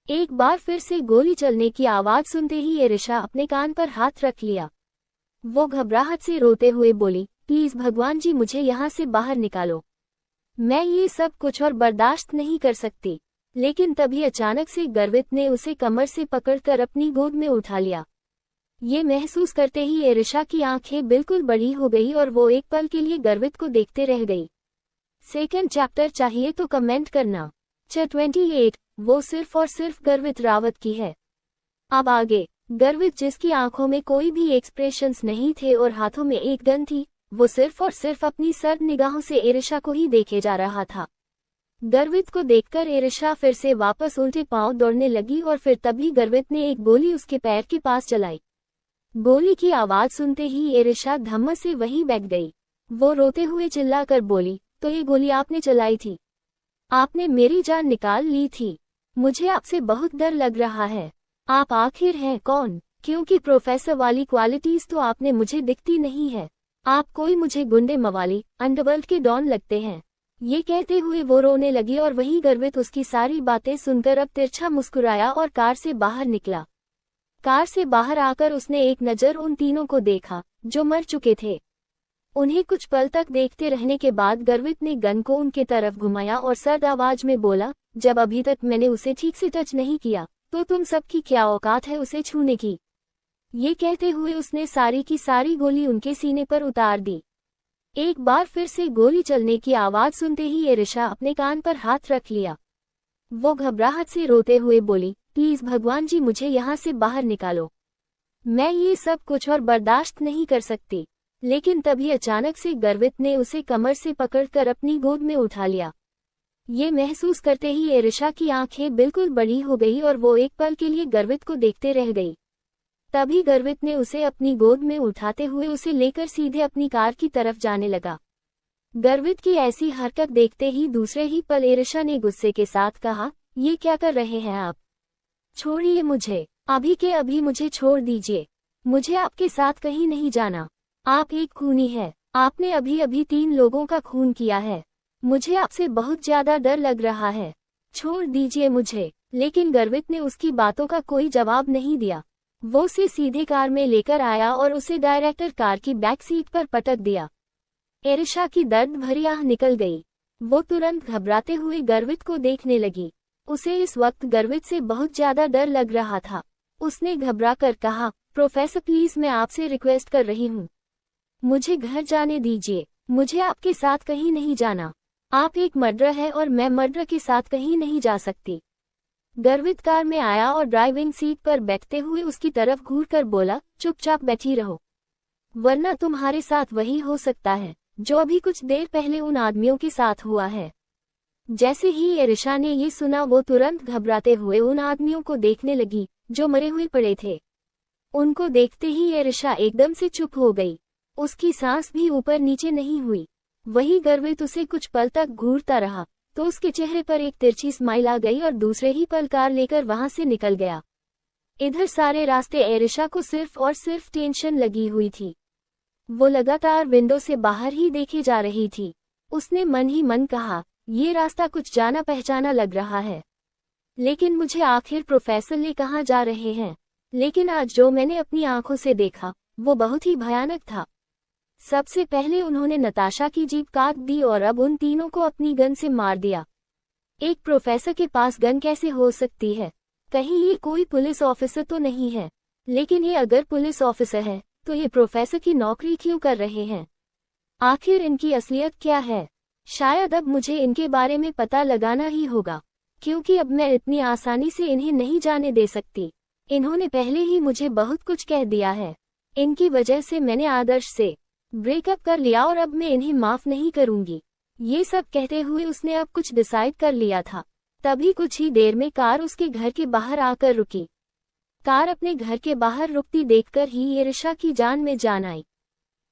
एक बार फिर से गोली चलने की आवाज सुनते ही एरिशा अपने कान पर हाथ रख लिया। वो घबराहट से रोते हुए बोली, प्लीज भगवान जी मुझे यहाँ से बाहर निकालो, मैं ये सब कुछ और बर्दाश्त नहीं कर सकती। लेकिन तभी अचानक से गर्वित ने उसे कमर से पकड़कर अपनी गोद में उठा लिया। ये महसूस करते ही एरिशा की आंखें बिल्कुल बड़ी हो गई और वो एक पल के लिए गर्वित को देखते रह गई। सेकंड चैप्टर चाहिए तो कमेंट करना। 28 वो सिर्फ और सिर्फ गर्वित रावत की है। अब आगे। गर्वित जिसकी आंखों में कोई भी एक्सप्रेशंस नहीं थे और हाथों में एक गन थी, वो सिर्फ और सिर्फ अपनी सर्द निगाहों से एरिशा को ही देखे जा रहा था। गर्वित को देखकर एरिशा फिर से वापस उल्टे पांव दौड़ने लगी और फिर तभी गर्वित ने एक गोली उसके पैर के पास चलाई। गोली की आवाज सुनते ही एरिशा धम्म से वहीं बैठ गई। वो रोते हुए चिल्लाकर बोली, तो ये गोली आपने चलाई थी? आपने मेरी जान निकाल ली थी। मुझे आपसे बहुत डर लग रहा है। आप आखिर हैं कौन? क्योंकि प्रोफेसर वाली क्वालिटीज तो आपने मुझे दिखती नहीं है। आप कोई मुझे गुंडे मवाली अंडरवर्ल्ड के डॉन लगते हैं। ये कहते हुए वो रोने लगी और वही गर्वित उसकी सारी बातें सुनकर अब तिरछा मुस्कुराया और कार से बाहर निकला। कार से बाहर आकर उसने एक नज़र उन तीनों को देखा जो मर चुके थे। उन्हें कुछ पल तक देखते रहने के बाद गर्वित ने गन को उनके तरफ घुमाया और सर्द आवाज में बोला, जब अभी तक मैंने उसे ठीक से टच नहीं किया तो तुम सबकी क्या औकात है उसे छूने की। ये कहते हुए उसने सारी की सारी गोली उनके सीने पर उतार दी। एक बार फिर से गोली चलने की आवाज सुनते ही एरिशा अपने कान पर हाथ रख लिया। वो घबराहट से रोते हुए बोली, प्लीज भगवान जी मुझे यहाँ से बाहर निकालो, मैं ये सब कुछ और बर्दाश्त नहीं कर सकती। लेकिन तभी अचानक से गर्वित ने उसे कमर से पकड़कर अपनी गोद में उठा लिया। ये महसूस करते ही एरिशा की आंखें बिल्कुल बड़ी हो गई और वो एक पल के लिए गर्वित को देखते रह गई। तभी गर्वित ने उसे अपनी गोद में उठाते हुए उसे लेकर सीधे अपनी कार की तरफ जाने लगा। गर्वित की ऐसी हरकत देखते ही दूसरे ही पल एरिशा ने गुस्से के साथ कहा, ये क्या कर रहे हैं आप? छोड़िए मुझे, अभी के अभी मुझे छोड़ दीजिए। मुझे आपके साथ कहीं नहीं जाना। आप एक खूनी है। आपने अभी अभी 3 लोगों का खून किया है। मुझे आपसे बहुत ज्यादा डर लग रहा है। छोड़ दीजिए मुझे। लेकिन गर्वित ने उसकी बातों का कोई जवाब नहीं दिया। वो उसे सीधे कार में लेकर आया और उसे डायरेक्टर कार की बैक सीट पर पटक दिया। एरिशा की दर्द भरी आह निकल गई। वो तुरंत घबराते हुए गर्वित को देखने लगी। उसे इस वक्त गर्वित से बहुत ज्यादा डर लग रहा था। उसने घबरा कर कहा, प्रोफेसर प्लीज मैं आपसे रिक्वेस्ट कर रही हूँ, मुझे घर जाने दीजिए। मुझे आपके साथ कहीं नहीं जाना। आप एक मर्डर है और मैं मर्डर के साथ कहीं नहीं जा सकती। गर्वित कार में आया और ड्राइविंग सीट पर बैठते हुए उसकी तरफ घूरकर बोला, चुपचाप बैठी रहो, वरना तुम्हारे साथ वही हो सकता है जो अभी कुछ देर पहले उन आदमियों के साथ हुआ है। जैसे ही एरिशा ने ये सुना वो तुरंत घबराते हुए उन आदमियों को देखने लगी जो मरे हुए पड़े थे। उनको देखते ही एरिशा एकदम से चुप हो गई। उसकी सांस भी ऊपर नीचे नहीं हुई। वही गर्वित उसे कुछ पल तक घूरता रहा तो उसके चेहरे पर एक तिरछी स्माइल आ गई और दूसरे ही पल कार लेकर वहां से निकल गया। इधर सारे रास्ते एरिशा को सिर्फ और सिर्फ टेंशन लगी हुई थी। वो लगातार विंडो से बाहर ही देखे जा रही थी। उसने मन ही मन कहा, ये रास्ता कुछ जाना पहचाना लग रहा है, लेकिन मुझे आखिर प्रोफेसर ले कहाँ जा रहे हैं। लेकिन आज जो मैंने अपनी आंखों से देखा वो बहुत ही भयानक था। सबसे पहले उन्होंने नताशा की जीप काट दी और अब उन तीनों को अपनी गन से मार दिया। एक प्रोफेसर के पास गन कैसे हो सकती है? कहीं ये कोई पुलिस ऑफिसर तो नहीं है? लेकिन ये अगर पुलिस ऑफिसर है तो ये प्रोफेसर की नौकरी क्यों कर रहे हैं? आखिर इनकी असलियत क्या है? शायद अब मुझे इनके बारे में पता लगाना ही होगा, क्योंकि अब मैं इतनी आसानी से इन्हें नहीं जाने दे सकती। इन्होंने पहले ही मुझे बहुत कुछ कह दिया है। इनकी वजह से मैंने आदर्श से ब्रेकअप कर लिया और अब मैं इन्हें माफ नहीं करूंगी। ये सब कहते हुए उसने अब कुछ डिसाइड कर लिया था। तभी कुछ ही देर में कार उसके घर के बाहर आकर रुकी। कार अपने घर के बाहर रुकती देखकर ही ईर्षा की जान में जान आई।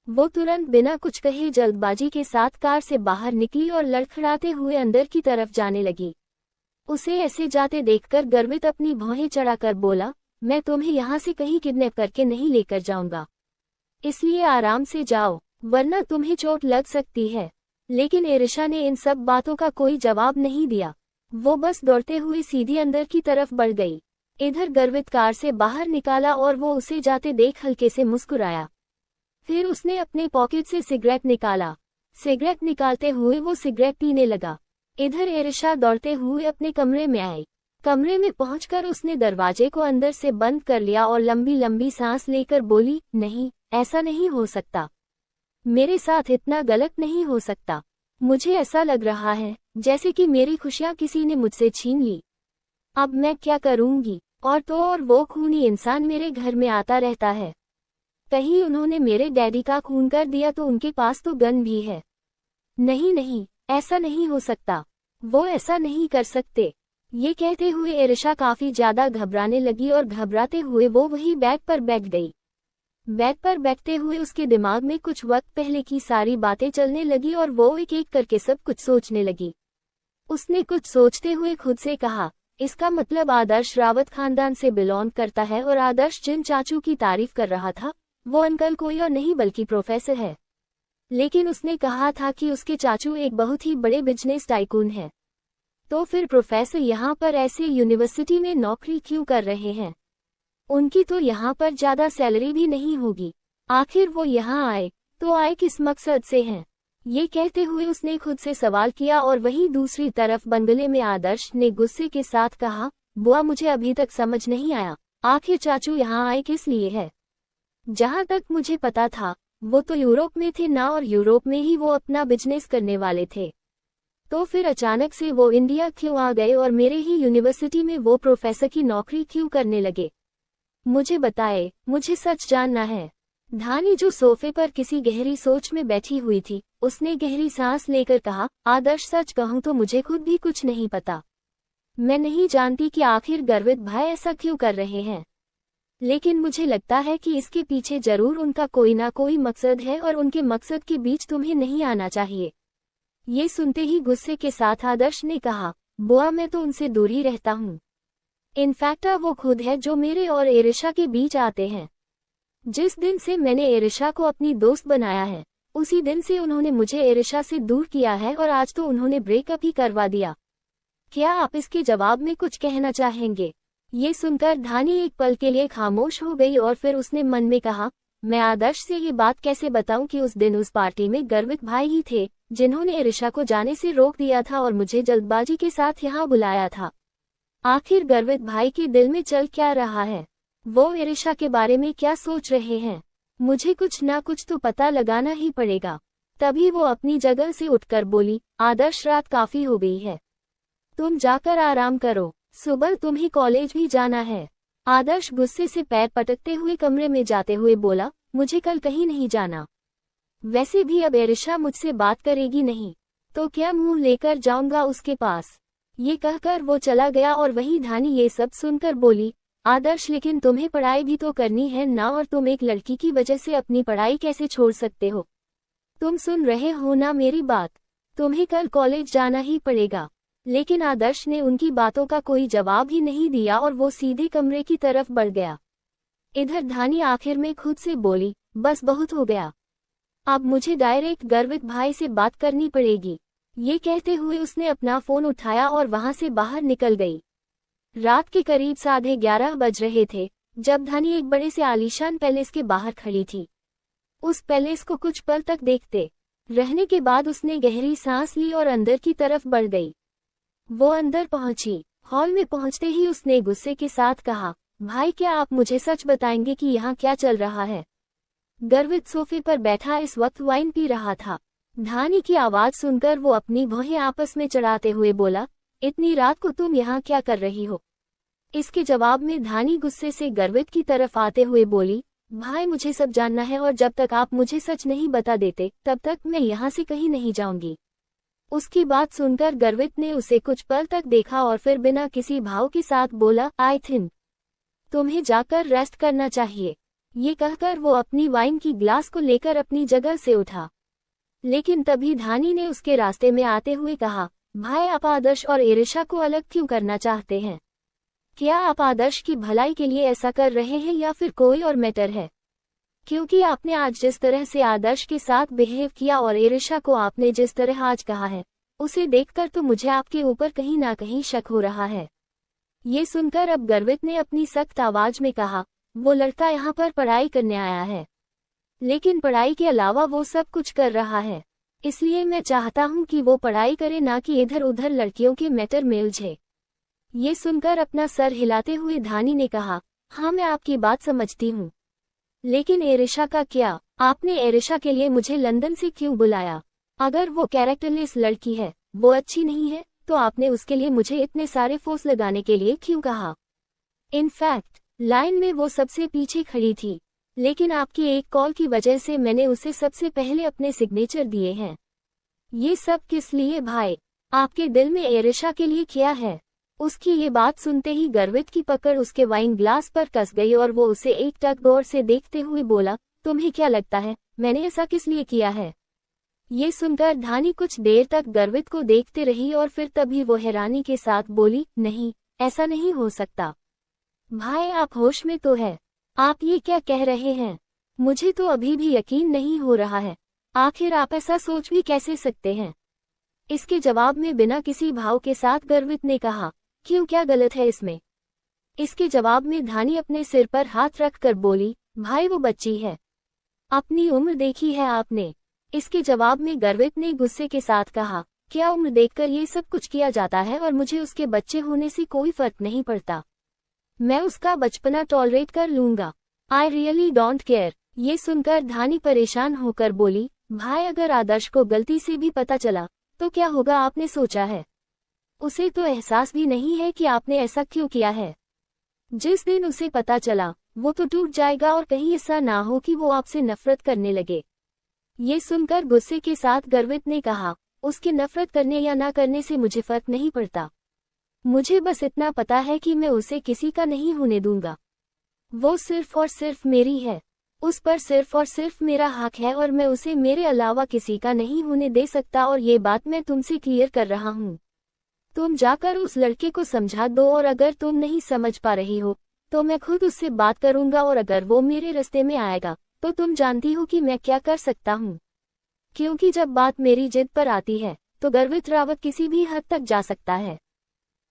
वो तुरंत बिना कुछ कहे जल्दबाजी के साथ कार से बाहर निकली और लड़खड़ाते हुए अंदर की तरफ जाने लगी। उसे ऐसे जाते देखकर गर्वित अपनी भौहें चढ़ाकर बोला, मैं तुम्हें यहाँ से कहीं किडनैप करके नहीं लेकर जाऊंगा, इसलिए आराम से जाओ वरना तुम्हें चोट लग सकती है। लेकिन ईर्षा ने इन सब बातों का कोई जवाब नहीं दिया। वो बस दौड़ते हुए सीधी अंदर की तरफ बढ़ गई। इधर गर्वित कार से बाहर निकाला और वो उसे जाते देख हल्के से मुस्कुराया। फिर उसने अपने पॉकेट से सिगरेट निकाला। सिगरेट निकालते हुए वो सिगरेट पीने लगा। इधर ईर्षा दौड़ते हुए अपने कमरे में आई। कमरे में पहुंचकर उसने दरवाजे को अंदर से बंद कर लिया और लंबी लंबी सांस लेकर बोली, नहीं, ऐसा नहीं हो सकता, मेरे साथ इतना गलत नहीं हो सकता। मुझे ऐसा लग रहा है जैसे कि मेरी खुशियां किसी ने मुझसे छीन ली। अब मैं क्या करूंगी? और तो और वो खूनी इंसान मेरे घर में आता रहता है। कहीं उन्होंने मेरे डैडी का खून कर दिया तो उनके पास तो गन भी है। नहीं नहीं, ऐसा नहीं हो सकता, वो ऐसा नहीं कर सकते। ये कहते हुए ईर्षा काफी ज्यादा घबराने लगी और घबराते हुए वो वही बेड पर बैठ गई। बेड पर बैठते हुए उसके दिमाग में कुछ वक्त पहले की सारी बातें चलने लगी और वो एक एक करके सब कुछ सोचने लगी। उसने कुछ सोचते हुए खुद से कहा, इसका मतलब आदर्श रावत खानदान से बिलोंग करता है और आदर्श जिन चाचू की तारीफ कर रहा था वो अंकल कोई और नहीं बल्कि प्रोफेसर है। लेकिन उसने कहा था कि उसके चाचू एक बहुत ही बड़े बिजनेस टाइकून है। तो फिर प्रोफेसर यहाँ पर ऐसे यूनिवर्सिटी में नौकरी क्यों कर रहे हैं? उनकी तो यहाँ पर ज्यादा सैलरी भी नहीं होगी। आखिर वो यहाँ आए तो आए किस मकसद से हैं? ये कहते हुए उसने खुद से सवाल किया और वहीं दूसरी तरफ बंगले में आदर्श ने गुस्से के साथ कहा, बुआ मुझे अभी तक समझ नहीं आया, आखिर चाचू यहाँ आए किस लिए है? जहाँ तक मुझे पता था वो तो यूरोप में थे ना, और यूरोप में ही वो अपना बिजनेस करने वाले थे। तो फिर अचानक से वो इंडिया क्यों आ गए और मेरे ही यूनिवर्सिटी में वो प्रोफेसर की नौकरी क्यों करने लगे? मुझे बताए, मुझे सच जानना है। धानी जो सोफे पर किसी गहरी सोच में बैठी हुई थी, उसने गहरी सांस लेकर कहा, आदर्श सच कहूँ तो मुझे खुद भी कुछ नहीं पता। मैं नहीं जानती कि आखिर गर्वित भाई ऐसा क्यों कर रहे हैं, लेकिन मुझे लगता है कि इसके पीछे जरूर उनका कोई ना कोई मकसद है और उनके मकसद के बीच तुम्हें नहीं आना चाहिए। ये सुनते ही गुस्से के साथ आदर्श ने कहा, बुआ मैं तो उनसे दूर ही रहता हूँ। इनफैक्ट वो खुद है जो मेरे और ईर्षा के बीच आते हैं। जिस दिन से मैंने ईर्षा को अपनी दोस्त बनाया है उसी दिन से उन्होंने मुझे ईर्षा से दूर किया है और आज तो उन्होंने ब्रेकअप ही करवा दिया। क्या आप इसके जवाब में कुछ कहना चाहेंगे? ये सुनकर धानी एक पल के लिए खामोश हो गई और फिर उसने मन में कहा, मैं आदर्श से ये बात कैसे बताऊं कि उस दिन उस पार्टी में गर्वित भाई ही थे जिन्होंने ईर्षा को जाने से रोक दिया था और मुझे जल्दबाजी के साथ यहाँ बुलाया था। आखिर गर्वित भाई के दिल में चल क्या रहा है? वो ईर्षा के बारे में क्या सोच रहे हैं? मुझे कुछ ना कुछ तो पता लगाना ही पड़ेगा। तभी वो अपनी जगह से उठकर बोली, आदर्श रात काफी हो गई है, तुम जाकर आराम करो, सुबह तुम्हें कॉलेज भी जाना है। आदर्श गुस्से से पैर पटकते हुए कमरे में जाते हुए बोला, मुझे कल कहीं नहीं जाना। वैसे भी अब ईर्षा मुझसे बात करेगी नहीं, तो क्या मुंह लेकर जाऊंगा उसके पास। ये कहकर वो चला गया और वहीं धानी ये सब सुनकर बोली, आदर्श लेकिन तुम्हें पढ़ाई भी तो करनी है ना, और तुम एक लड़की की वजह से अपनी पढ़ाई कैसे छोड़ सकते हो? तुम सुन रहे हो ना मेरी बात? तुम्हें कल कॉलेज जाना ही पड़ेगा। लेकिन आदर्श ने उनकी बातों का कोई जवाब ही नहीं दिया और वो सीधे कमरे की तरफ बढ़ गया। इधर धानी आखिर में खुद से बोली, बस बहुत हो गया, अब मुझे डायरेक्ट गर्वित भाई से बात करनी पड़ेगी। ये कहते हुए उसने अपना फोन उठाया और वहां से बाहर निकल गई। रात के करीब 11:30 बज रहे थे जब धानी एक बड़े से आलीशान पैलेस के बाहर खड़ी थी। उस पैलेस को कुछ पल तक देखते रहने के बाद उसने गहरी सांस ली और अंदर की तरफ बढ़ गई। वो अंदर पहुंची। हॉल में पहुंचते ही उसने गुस्से के साथ कहा, भाई क्या आप मुझे सच बताएंगे कि यहाँ क्या चल रहा है? गर्वित सोफे पर बैठा इस वक्त वाइन पी रहा था। धानी की आवाज सुनकर वो अपनी भौहें आपस में चढ़ाते हुए बोला, इतनी रात को तुम यहाँ क्या कर रही हो? इसके जवाब में धानी गुस्से से गर्वित की तरफ आते हुए बोली, भाई मुझे सब जानना है और जब तक आप मुझे सच नहीं बता देते तब तक मैं यहाँ से कहीं नहीं जाऊंगी। उसकी बात सुनकर गर्वित ने उसे कुछ पल तक देखा और फिर बिना किसी भाव के साथ बोला, आई थिंक तुम्हें जाकर रेस्ट करना चाहिए। ये कहकर वो अपनी वाइन की ग्लास को लेकर अपनी जगह से उठा। लेकिन तभी धानी ने उसके रास्ते में आते हुए कहा, भाई आप आदर्श और एरिशा को अलग क्यों करना चाहते हैं? क्या आप आदर्श की भलाई के लिए ऐसा कर रहे हैं या फिर कोई और मैटर है? क्योंकि आपने आज जिस तरह से आदर्श के साथ बिहेव किया और एरिशा को आपने जिस तरह आज कहा है, उसे देखकर तो मुझे आपके ऊपर कहीं ना कहीं शक हो रहा है। ये सुनकर अब गर्वित ने अपनी सख्त आवाज में कहा, वो लड़का यहाँ पर पढ़ाई करने आया है, लेकिन पढ़ाई के अलावा वो सब कुछ कर रहा है। इसलिए मैं चाहता हूँ कि वो पढ़ाई करे, ना कि इधर उधर लड़कियों के मैटर में उलझे। ये सुनकर अपना सर हिलाते हुए धानी ने कहा, हाँ मैं आपकी बात समझती हूँ, लेकिन एरिशा का क्या? आपने एरिशा के लिए मुझे लंदन से क्यों बुलाया? अगर वो कैरेक्टरलेस लड़की है, वो अच्छी नहीं है, तो आपने उसके लिए मुझे इतने सारे फोर्स लगाने के लिए क्यों कहा? इनफैक्ट लाइन में वो सबसे पीछे खड़ी थी, लेकिन आपकी एक कॉल की वजह से मैंने उसे सबसे पहले अपने सिग्नेचर दिए हैं। ये सब किस लिए भाई? आपके दिल में एरिशा के लिए क्या है? उसकी ये बात सुनते ही गर्वित की पकड़ उसके वाइन ग्लास पर कस गई और वो उसे एक टक गौर से देखते हुए बोला, तुम्हें क्या लगता है मैंने ऐसा किस लिए किया है? ये सुनकर धानी कुछ देर तक गर्वित को देखते रही और फिर तभी वो हैरानी के साथ बोली, नहीं, ऐसा नहीं हो सकता। भाई आप होश में तो है? आप ये क्या कह रहे हैं? मुझे तो अभी भी यकीन नहीं हो रहा है। आखिर आप ऐसा सोच भी कैसे सकते हैं? इसके जवाब में बिना किसी भाव के साथ गर्वित ने कहा, क्यों, क्या गलत है इसमें? इसके जवाब में धानी अपने सिर पर हाथ रखकर बोली, भाई वो बच्ची है, अपनी उम्र देखी है आपने? इसके जवाब में गर्वित ने गुस्से के साथ कहा, क्या उम्र देखकर ये सब कुछ किया जाता है और मुझे उसके बच्चे होने से कोई फर्क नहीं पड़ता। मैं उसका बचपना टॉलरेट कर लूंगा। I really don't care. ये सुनकर धानी परेशान होकर बोली, भाई अगर आदर्श को गलती से भी पता चला तो क्या होगा आपने सोचा है? उसे तो एहसास भी नहीं है कि आपने ऐसा क्यों किया है। जिस दिन उसे पता चला वो तो टूट जाएगा और कहीं ऐसा ना हो कि वो आपसे नफरत करने लगे। ये सुनकर गुस्से के साथ गर्वित ने कहा, उसके नफरत करने या ना करने से मुझे फर्क नहीं पड़ता। मुझे बस इतना पता है कि मैं उसे किसी का नहीं होने दूंगा। वो सिर्फ और सिर्फ मेरी है, उस पर सिर्फ और सिर्फ मेरा हक है और मैं उसे मेरे अलावा किसी का नहीं होने दे सकता। और ये बात मैं तुमसे क्लियर कर रहा हूँ। तुम जाकर उस लड़के को समझा दो और अगर तुम नहीं समझ पा रही हो तो मैं खुद उससे बात करूंगा और अगर वो मेरे रास्ते में आएगा तो तुम जानती हो कि मैं क्या कर सकता हूँ। क्योंकि जब बात मेरी जिद पर आती है तो गर्वित रावत किसी भी हद तक जा सकता है।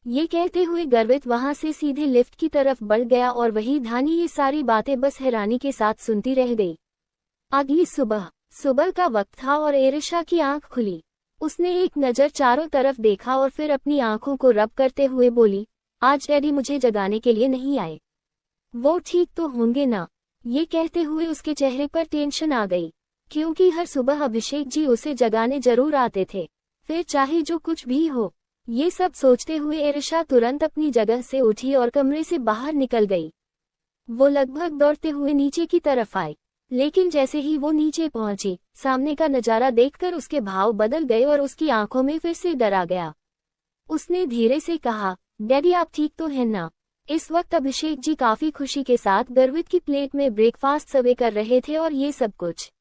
ये कहते हुए गर्वित वहां से सीधे लिफ्ट की तरफ बढ़ गया और वही धानी ये सारी बातें बस हैरानी के साथ सुनती रह गई। अगली सुबह का वक्त था और एरिशा की आंख खुली। उसने एक नज़र चारों तरफ देखा और फिर अपनी आंखों को रब करते हुए बोली, आज डैडी मुझे जगाने के लिए नहीं आए, वो ठीक तो होंगे ना? ये कहते हुए उसके चेहरे पर टेंशन आ गई, क्योंकि हर सुबह अभिषेक जी उसे जगाने जरूर आते थे, फिर चाहे जो कुछ भी हो। ये सब सोचते हुए एरिशा तुरंत अपनी जगह से उठी और कमरे से बाहर निकल गई। वो लगभग दौड़ते हुए नीचे की तरफ आई, लेकिन जैसे ही वो नीचे पहुंची, सामने का नजारा देखकर उसके भाव बदल गए और उसकी आंखों में फिर से डर आ गया। उसने धीरे से कहा, डैडी आप ठीक तो हैं ना? इस वक्त अभिषेक जी काफी खुशी के साथ गर्वित की प्लेट में ब्रेकफास्ट सर्व कर रहे थे और ये सब कुछ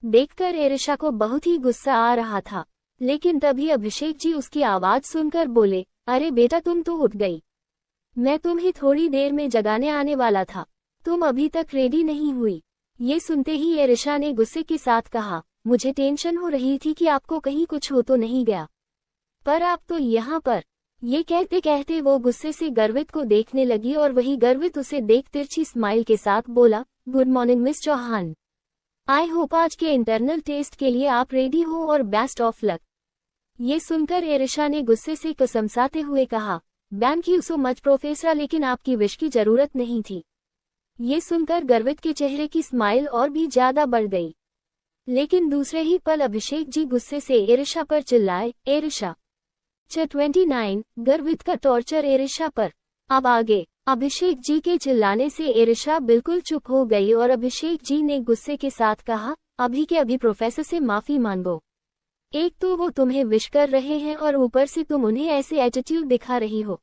देखकर एरिशा को बहुत ही गुस्सा आ रहा था। लेकिन तभी अभिषेक जी उसकी आवाज सुनकर बोले, अरे बेटा तुम तो उठ गई, मैं तुम्हें थोड़ी देर में जगाने आने वाला था, तुम अभी तक रेडी नहीं हुई। ये सुनते ही एरिशा ने गुस्से के साथ कहा, मुझे टेंशन हो रही थी कि आपको कहीं कुछ हो तो नहीं गया, पर आप तो यहाँ पर। ये कहते कहते वो गुस्से से गर्वित को देखने लगी और वही गर्वित उसे देख तिरछी स्माइल के साथ बोला, good morning miss Chauhan, I hope आज के इंटरनल टेस्ट के लिए आप रेडी हो और बेस्ट ऑफ लक। ये सुनकर एरिशा ने गुस्से से कसमसाते हुए कहा, thank you so much professor, लेकिन आपकी विश की जरूरत नहीं थी। ये सुनकर गर्वित के चेहरे की स्माइल और भी ज्यादा बढ़ गई, लेकिन दूसरे ही पल अभिषेक जी गुस्से से एरिशा पर चिल्लाए, एरिशा। 29 गर्वित का टॉर्चर एरिशा पर। अब आगे अभिषेक जी के चिल्लाने से इरिशा बिल्कुल चुप हो गई और अभिषेक जी ने गुस्से के साथ कहा, अभी के अभी प्रोफेसर से माफी मांगो। एक तो वो तुम्हें विश कर रहे हैं और ऊपर से तुम उन्हें ऐसे एटीट्यूड दिखा रही हो।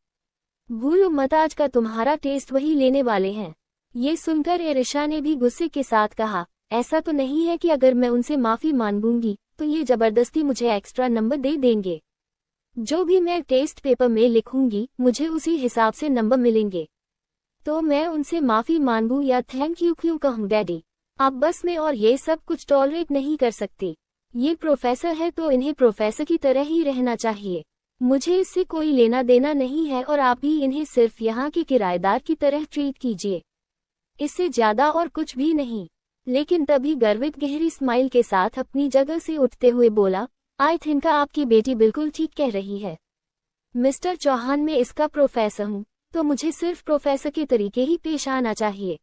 भूलो मत, आज का तुम्हारा टेस्ट वही लेने वाले हैं। ये सुनकर इरिशा ने भी गुस्से के साथ कहा, ऐसा तो नहीं है कि अगर मैं उनसे माफी मांगूंगी तो ये जबरदस्ती मुझे एक्स्ट्रा नंबर दे देंगे। जो भी मैं टेस्ट पेपर में लिखूंगी मुझे उसी हिसाब से नंबर मिलेंगे। तो मैं उनसे माफी मांगूं या थैंक यू क्यों कहूं डैडी? अब बस मैं और ये सब कुछ टॉलरेट नहीं कर सकती। ये प्रोफेसर है तो इन्हें प्रोफेसर की तरह ही रहना चाहिए। मुझे इससे कोई लेना देना नहीं है और आप भी इन्हें सिर्फ यहाँ के किराएदार की तरह ट्रीट कीजिए, इससे ज्यादा और कुछ भी नहीं। लेकिन तभी गर्वित गहरी स्माइल के साथ अपनी जगह से उठते हुए बोला, आई थिंक आपकी बेटी बिल्कुल ठीक कह रही है मिस्टर चौहान, मैं इसका प्रोफेसर हूँ तो मुझे सिर्फ प्रोफेसर के तरीके ही पेश आना चाहिए।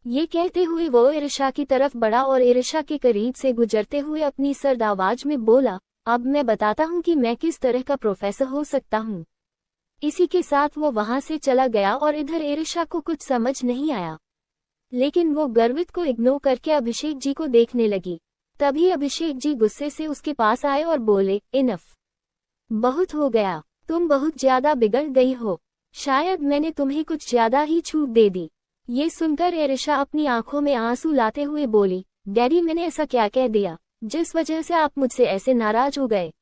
ये कहते हुए वो इरिशा की तरफ बढ़ा और इरिशा के करीब से गुजरते हुए अपनी सर्द आवाज में बोला, अब मैं बताता हूँ कि मैं किस तरह का प्रोफेसर हो सकता हूँ। इसी के साथ वो वहां से चला गया और इधर इरिशा को कुछ समझ नहीं आया, लेकिन वो गर्वित को इग्नोर करके अभिषेक जी को देखने लगी। तभी अभिषेक जी गुस्से से उसके पास आए और बोले, इनफ, बहुत हो गया, तुम बहुत ज्यादा बिगड़ गई हो, शायद मैंने तुम्हें कुछ ज्यादा ही छूट दे दी। ये सुनकर इरिशा अपनी आंखों में आंसू लाते हुए बोली, डैडी मैंने ऐसा क्या कह दिया जिस वजह से आप मुझसे ऐसे नाराज हो गए?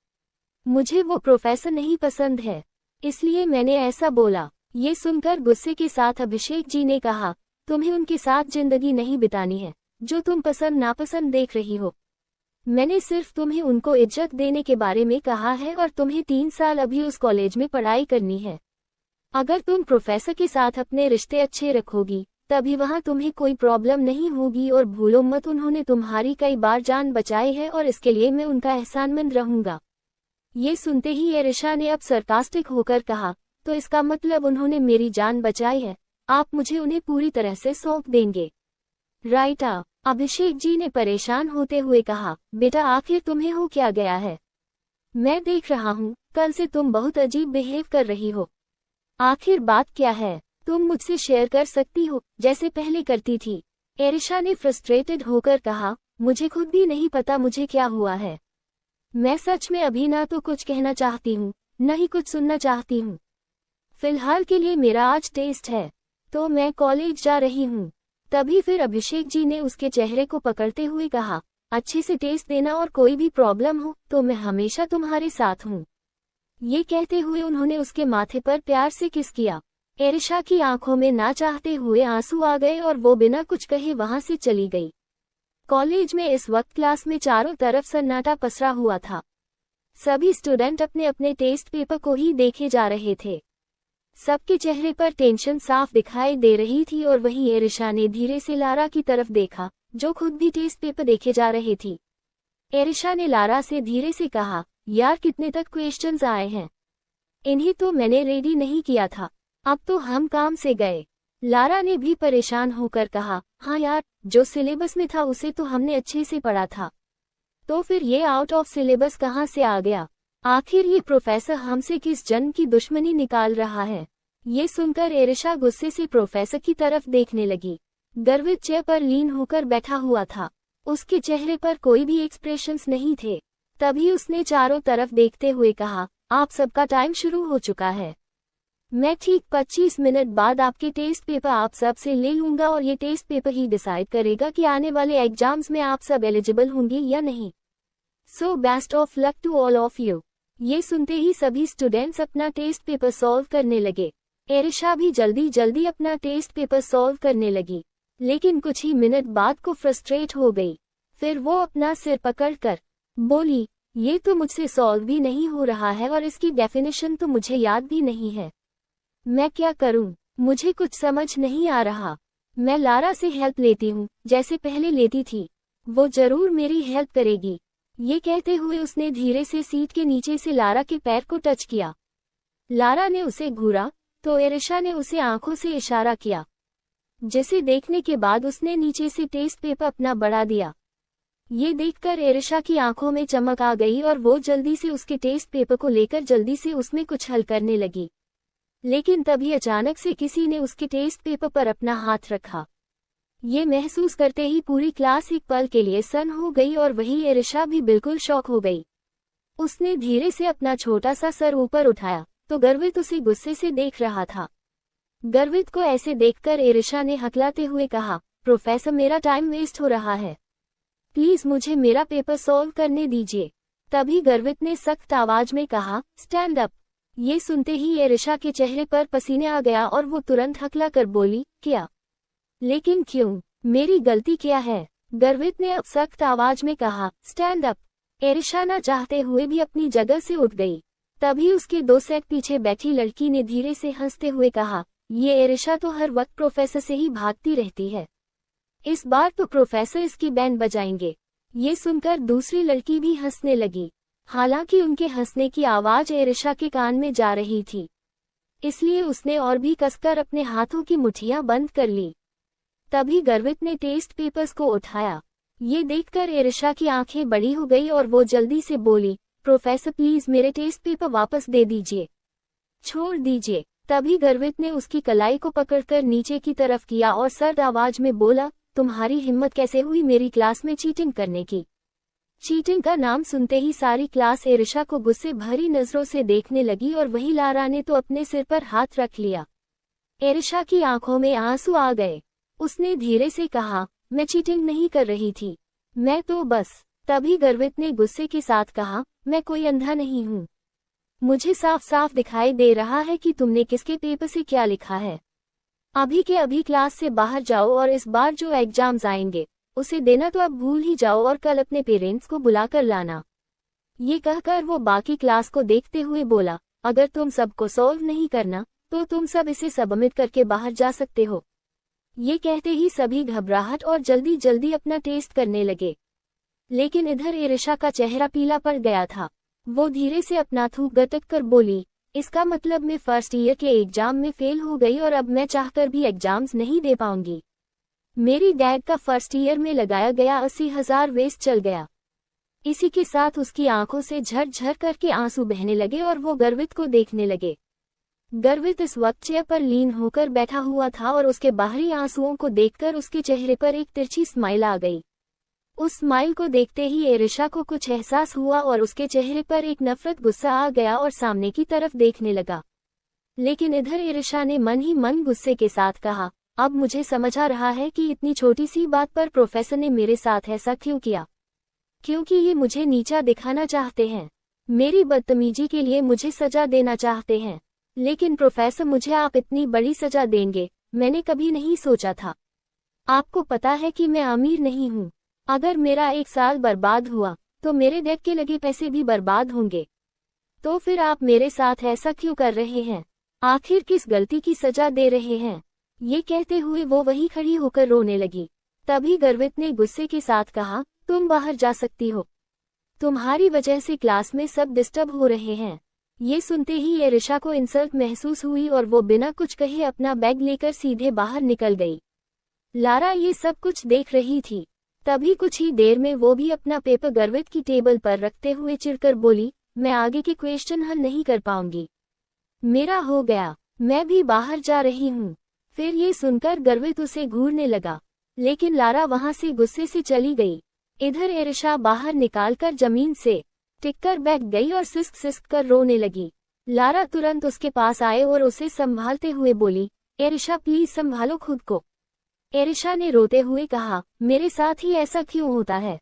मुझे वो प्रोफेसर नहीं पसंद है, इसलिए मैंने ऐसा बोला। ये सुनकर गुस्से के साथ अभिषेक जी ने कहा, तुम्हें उनके साथ जिंदगी नहीं बितानी है जो तुम पसंद नापसंद देख रही हो। मैंने सिर्फ तुम्हें उनको इज्जत देने के बारे में कहा है और तुम्हें 3 साल अभी उस कॉलेज में पढ़ाई करनी है। अगर तुम प्रोफेसर के साथ अपने रिश्ते अच्छे रखोगी तभी वहाँ तुम्हें कोई प्रॉब्लम नहीं होगी। और भूलो मत, उन्होंने तुम्हारी कई बार जान बचाई है और इसके लिए मैं उनका एहसानमंद रहूंगा। ये सुनते ही इरिशा ने अब सरकास्टिक होकर कहा, तो इसका मतलब उन्होंने मेरी जान बचाई है, आप मुझे उन्हें पूरी तरह से सौंप देंगे, राइट? अभिषेक जी ने परेशान होते हुए कहा, बेटा आखिर तुम्हें हो क्या गया है? मैं देख रहा हूँ कल से तुम बहुत अजीब बिहेव कर रही हो। आखिर बात क्या है? तुम मुझसे शेयर कर सकती हो जैसे पहले करती थी। इरिशा ने फ्रस्ट्रेटेड होकर कहा, मुझे खुद भी नहीं पता मुझे क्या हुआ है। मैं सच में अभी ना तो कुछ कहना चाहती हूँ न ही कुछ सुनना चाहती हूँ। फिलहाल के लिए मेरा आज टेस्ट है तो मैं कॉलेज जा रही हूँ। तभी फिर अभिषेक जी ने उसके चेहरे को पकड़ते हुए कहा, अच्छे से टेस्ट देना और कोई भी प्रॉब्लम हो तो मैं हमेशा तुम्हारे साथ हूँ। ये कहते हुए उन्होंने उसके माथे पर प्यार से किस किया। इरिशा की आंखों में ना चाहते हुए आंसू आ गए और वो बिना कुछ कहे वहां से चली गई। कॉलेज में इस वक्त क्लास में चारों तरफ सन्नाटा पसरा हुआ था। सभी स्टूडेंट अपने अपने टेस्ट पेपर को ही देखे जा रहे थे। सबके चेहरे पर टेंशन साफ दिखाई दे रही थी और वहीं इरिशा ने धीरे से लारा की तरफ देखा जो खुद भी टेस्ट पेपर देखे जा रही थी। इरिशा ने लारा से धीरे से कहा, यार कितने तक क्वेश्चंस आए हैं? इन्हें तो मैंने रेडी नहीं किया था, अब तो हम काम से गए। लारा ने भी परेशान होकर कहा, हाँ यार, जो सिलेबस में था उसे तो हमने अच्छे से पढ़ा था, तो फिर ये आउट ऑफ सिलेबस कहाँ से आ गया? आखिर ये प्रोफेसर हमसे किस जन्म की दुश्मनी निकाल रहा है? ये सुनकर इरिशा गुस्से से प्रोफेसर की तरफ देखने लगी। गर्वित चेयर पर लीन होकर बैठा हुआ था, उसके चेहरे पर कोई भी एक्सप्रेशंस नहीं थे। तभी उसने चारों तरफ देखते हुए कहा, आप सबका टाइम शुरू हो चुका है। मैं ठीक 25 मिनट बाद आपके टेस्ट पेपर आप सब से ले लूंगा और ये टेस्ट पेपर ही डिसाइड करेगा कि आने वाले एग्जाम्स में आप सब एलिजिबल होंगे या नहीं। So best of luck to all of you. ये सुनते ही सभी स्टूडेंट्स अपना टेस्ट पेपर सॉल्व करने लगे। इरिशा भी जल्दी जल्दी अपना टेस्ट पेपर सॉल्व करने लगी, लेकिन कुछ ही मिनट बाद को फ्रस्ट्रेट हो गई। फिर वो अपना सिर पकड़कर बोली, ये तो मुझसे सॉल्व भी नहीं हो रहा है और इसकी डेफिनेशन तो मुझे याद भी नहीं है। मैं क्या करूं? मुझे कुछ समझ नहीं आ रहा। मैं लारा से हेल्प लेती हूँ जैसे पहले लेती थी, वो जरूर मेरी हेल्प करेगी। ये कहते हुए उसने धीरे से सीट के नीचे से लारा के पैर को टच किया। लारा ने उसे घूरा तो इरिशा ने उसे आंखों से इशारा किया, जिसे देखने के बाद उसने नीचे से टेस्ट पेपर अपना बढ़ा दिया। ये देखकर इरिशा की आंखों में चमक आ गई और वो जल्दी से उसके टेस्ट पेपर को लेकर जल्दी से उसमें कुछ हल करने लगी। लेकिन तभी अचानक से किसी ने उसके टेस्ट पेपर पर अपना हाथ रखा। ये महसूस करते ही पूरी क्लास एक पल के लिए सन्न हो गई और वही एरिशा भी बिल्कुल शॉक हो गई। उसने धीरे से अपना छोटा सा सर ऊपर उठाया तो गर्वित उसे गुस्से से देख रहा था। गर्वित को ऐसे देखकर एरिशा ने हकलाते हुए कहा, प्रोफेसर मेरा टाइम वेस्ट हो रहा है, प्लीज मुझे मेरा पेपर सॉल्व करने दीजिए। तभी गर्वित ने सख्त आवाज में कहा, स्टैंड अप। ये सुनते ही एरिशा के चेहरे पर पसीने आ गया और वो तुरंत हकला कर बोली, क्या? लेकिन क्यों? मेरी गलती क्या है? गर्वित ने अब सख्त आवाज में कहा, स्टैंड अप। एरिशा न चाहते हुए भी अपनी जगह से उठ गई। तभी उसके 2 सेट पीछे बैठी लड़की ने धीरे से हंसते हुए कहा, ये एरिशा तो हर वक्त प्रोफेसर से ही भागती रहती है, इस बार तो प्रोफेसर इसकी बैंड बजाएंगे। ये सुनकर दूसरी लड़की भी हंसने लगी। हालांकि उनके हंसने की आवाज एरिशा के कान में जा रही थी, इसलिए उसने और भी कसकर अपने हाथों की मुट्ठियां बंद कर ली। तभी गर्वित ने टेस्ट पेपर्स को उठाया। ये देखकर एरिशा की आंखें बड़ी हो गई और वो जल्दी से बोली, प्रोफेसर प्लीज मेरे टेस्ट पेपर वापस दे दीजिए, छोड़ दीजिए। तभी गर्वित ने उसकी कलाई को पकड़कर नीचे की तरफ किया और सर्द आवाज में बोला, तुम्हारी हिम्मत कैसे हुई मेरी क्लास में चीटिंग करने की? चीटिंग का नाम सुनते ही सारी क्लास एरिशा को गुस्से भरी नजरों से देखने लगी और वही लारा ने तो अपने सिर पर हाथ रख लिया। एरिशा की आंखों में आंसू आ गए। उसने धीरे से कहा, मैं चीटिंग नहीं कर रही थी, मैं तो बस। तभी गर्वित ने गुस्से के साथ कहा, मैं कोई अंधा नहीं हूँ, मुझे साफ साफ दिखाई दे रहा है कि तुमने किसके पेपर से क्या लिखा है। अभी के अभी क्लास से बाहर जाओ और इस बार जो एग्जाम्स आएंगे उसे देना तो अब भूल ही जाओ और कल अपने पेरेंट्स को बुलाकर लाना। ये कहकर वो बाकी क्लास को देखते हुए बोला, अगर तुम सबको सॉल्व नहीं करना तो तुम सब इसे सबमिट करके बाहर जा सकते हो। ये कहते ही सभी घबराहट और जल्दी जल्दी अपना टेस्ट करने लगे। लेकिन इधर एरिशा का चेहरा पीला पड़ गया था। वो धीरे से अपना थूक गटक कर बोली, इसका मतलब मैं फर्स्ट ईयर के एग्जाम में फेल हो गई और अब मैं चाहकर भी एग्जाम्स नहीं दे पाऊंगी। मेरी डैड का फर्स्ट ईयर में लगाया गया 80,000 वेस्ट चल गया। इसी के साथ उसकी आंखों से झरझर करके आंसू बहने लगे और वो गर्वित को देखने लगे। गर्वित इस वक्त चेयर पर लीन होकर बैठा हुआ था और उसके बाहरी आंसुओं को देखकर उसके चेहरे पर एक तिरछी स्माइल आ गई। उस स्माइल को देखते ही एरिशा को कुछ एहसास हुआ और उसके चेहरे पर एक नफरत गुस्सा आ गया और सामने की तरफ देखने लगा। लेकिन इधर एरिशा ने मन ही मन गुस्से के साथ कहा, अब मुझे समझ आ रहा है कि इतनी छोटी सी बात पर प्रोफेसर ने मेरे साथ ऐसा क्यों किया। क्योंकि ये मुझे नीचा दिखाना चाहते हैं, मेरी बदतमीजी के लिए मुझे सजा देना चाहते हैं। लेकिन प्रोफेसर मुझे आप इतनी बड़ी सजा देंगे, मैंने कभी नहीं सोचा था। आपको पता है कि मैं अमीर नहीं हूँ, अगर मेरा 1 साल बर्बाद हुआ तो मेरे डैड के लगे पैसे भी बर्बाद होंगे। तो फिर आप मेरे साथ ऐसा क्यों कर रहे हैं? आखिर किस गलती की सजा दे रहे हैं? ये कहते हुए वो वहीं खड़ी होकर रोने लगी। तभी गर्वित ने गुस्से के साथ कहा, तुम बाहर जा सकती हो, तुम्हारी वजह से क्लास में सब डिस्टर्ब हो रहे हैं। ये सुनते ही एरिशा को इंसल्ट महसूस हुई और वो बिना कुछ कहे अपना बैग लेकर सीधे बाहर निकल गई। लारा ये सब कुछ देख रही थी। तभी कुछ ही देर में वो भी अपना पेपर गर्वित की टेबल पर रखते हुए चिढ़कर बोली, मैं आगे के क्वेश्चन हल नहीं कर पाऊंगी, मेरा हो गया, मैं भी बाहर जा रही हूँ। फिर ये सुनकर गर्वित उसे घूरने लगा, लेकिन लारा वहां से गुस्से से चली गई। इधर एरिशा बाहर निकालकर जमीन से टिककर बैठ गई और सिसक सिसक कर रोने लगी। लारा तुरंत उसके पास आए और उसे संभालते हुए बोली, एरिशा प्लीज संभालो खुद को। एरिशा ने रोते हुए कहा, मेरे साथ ही ऐसा क्यों होता है?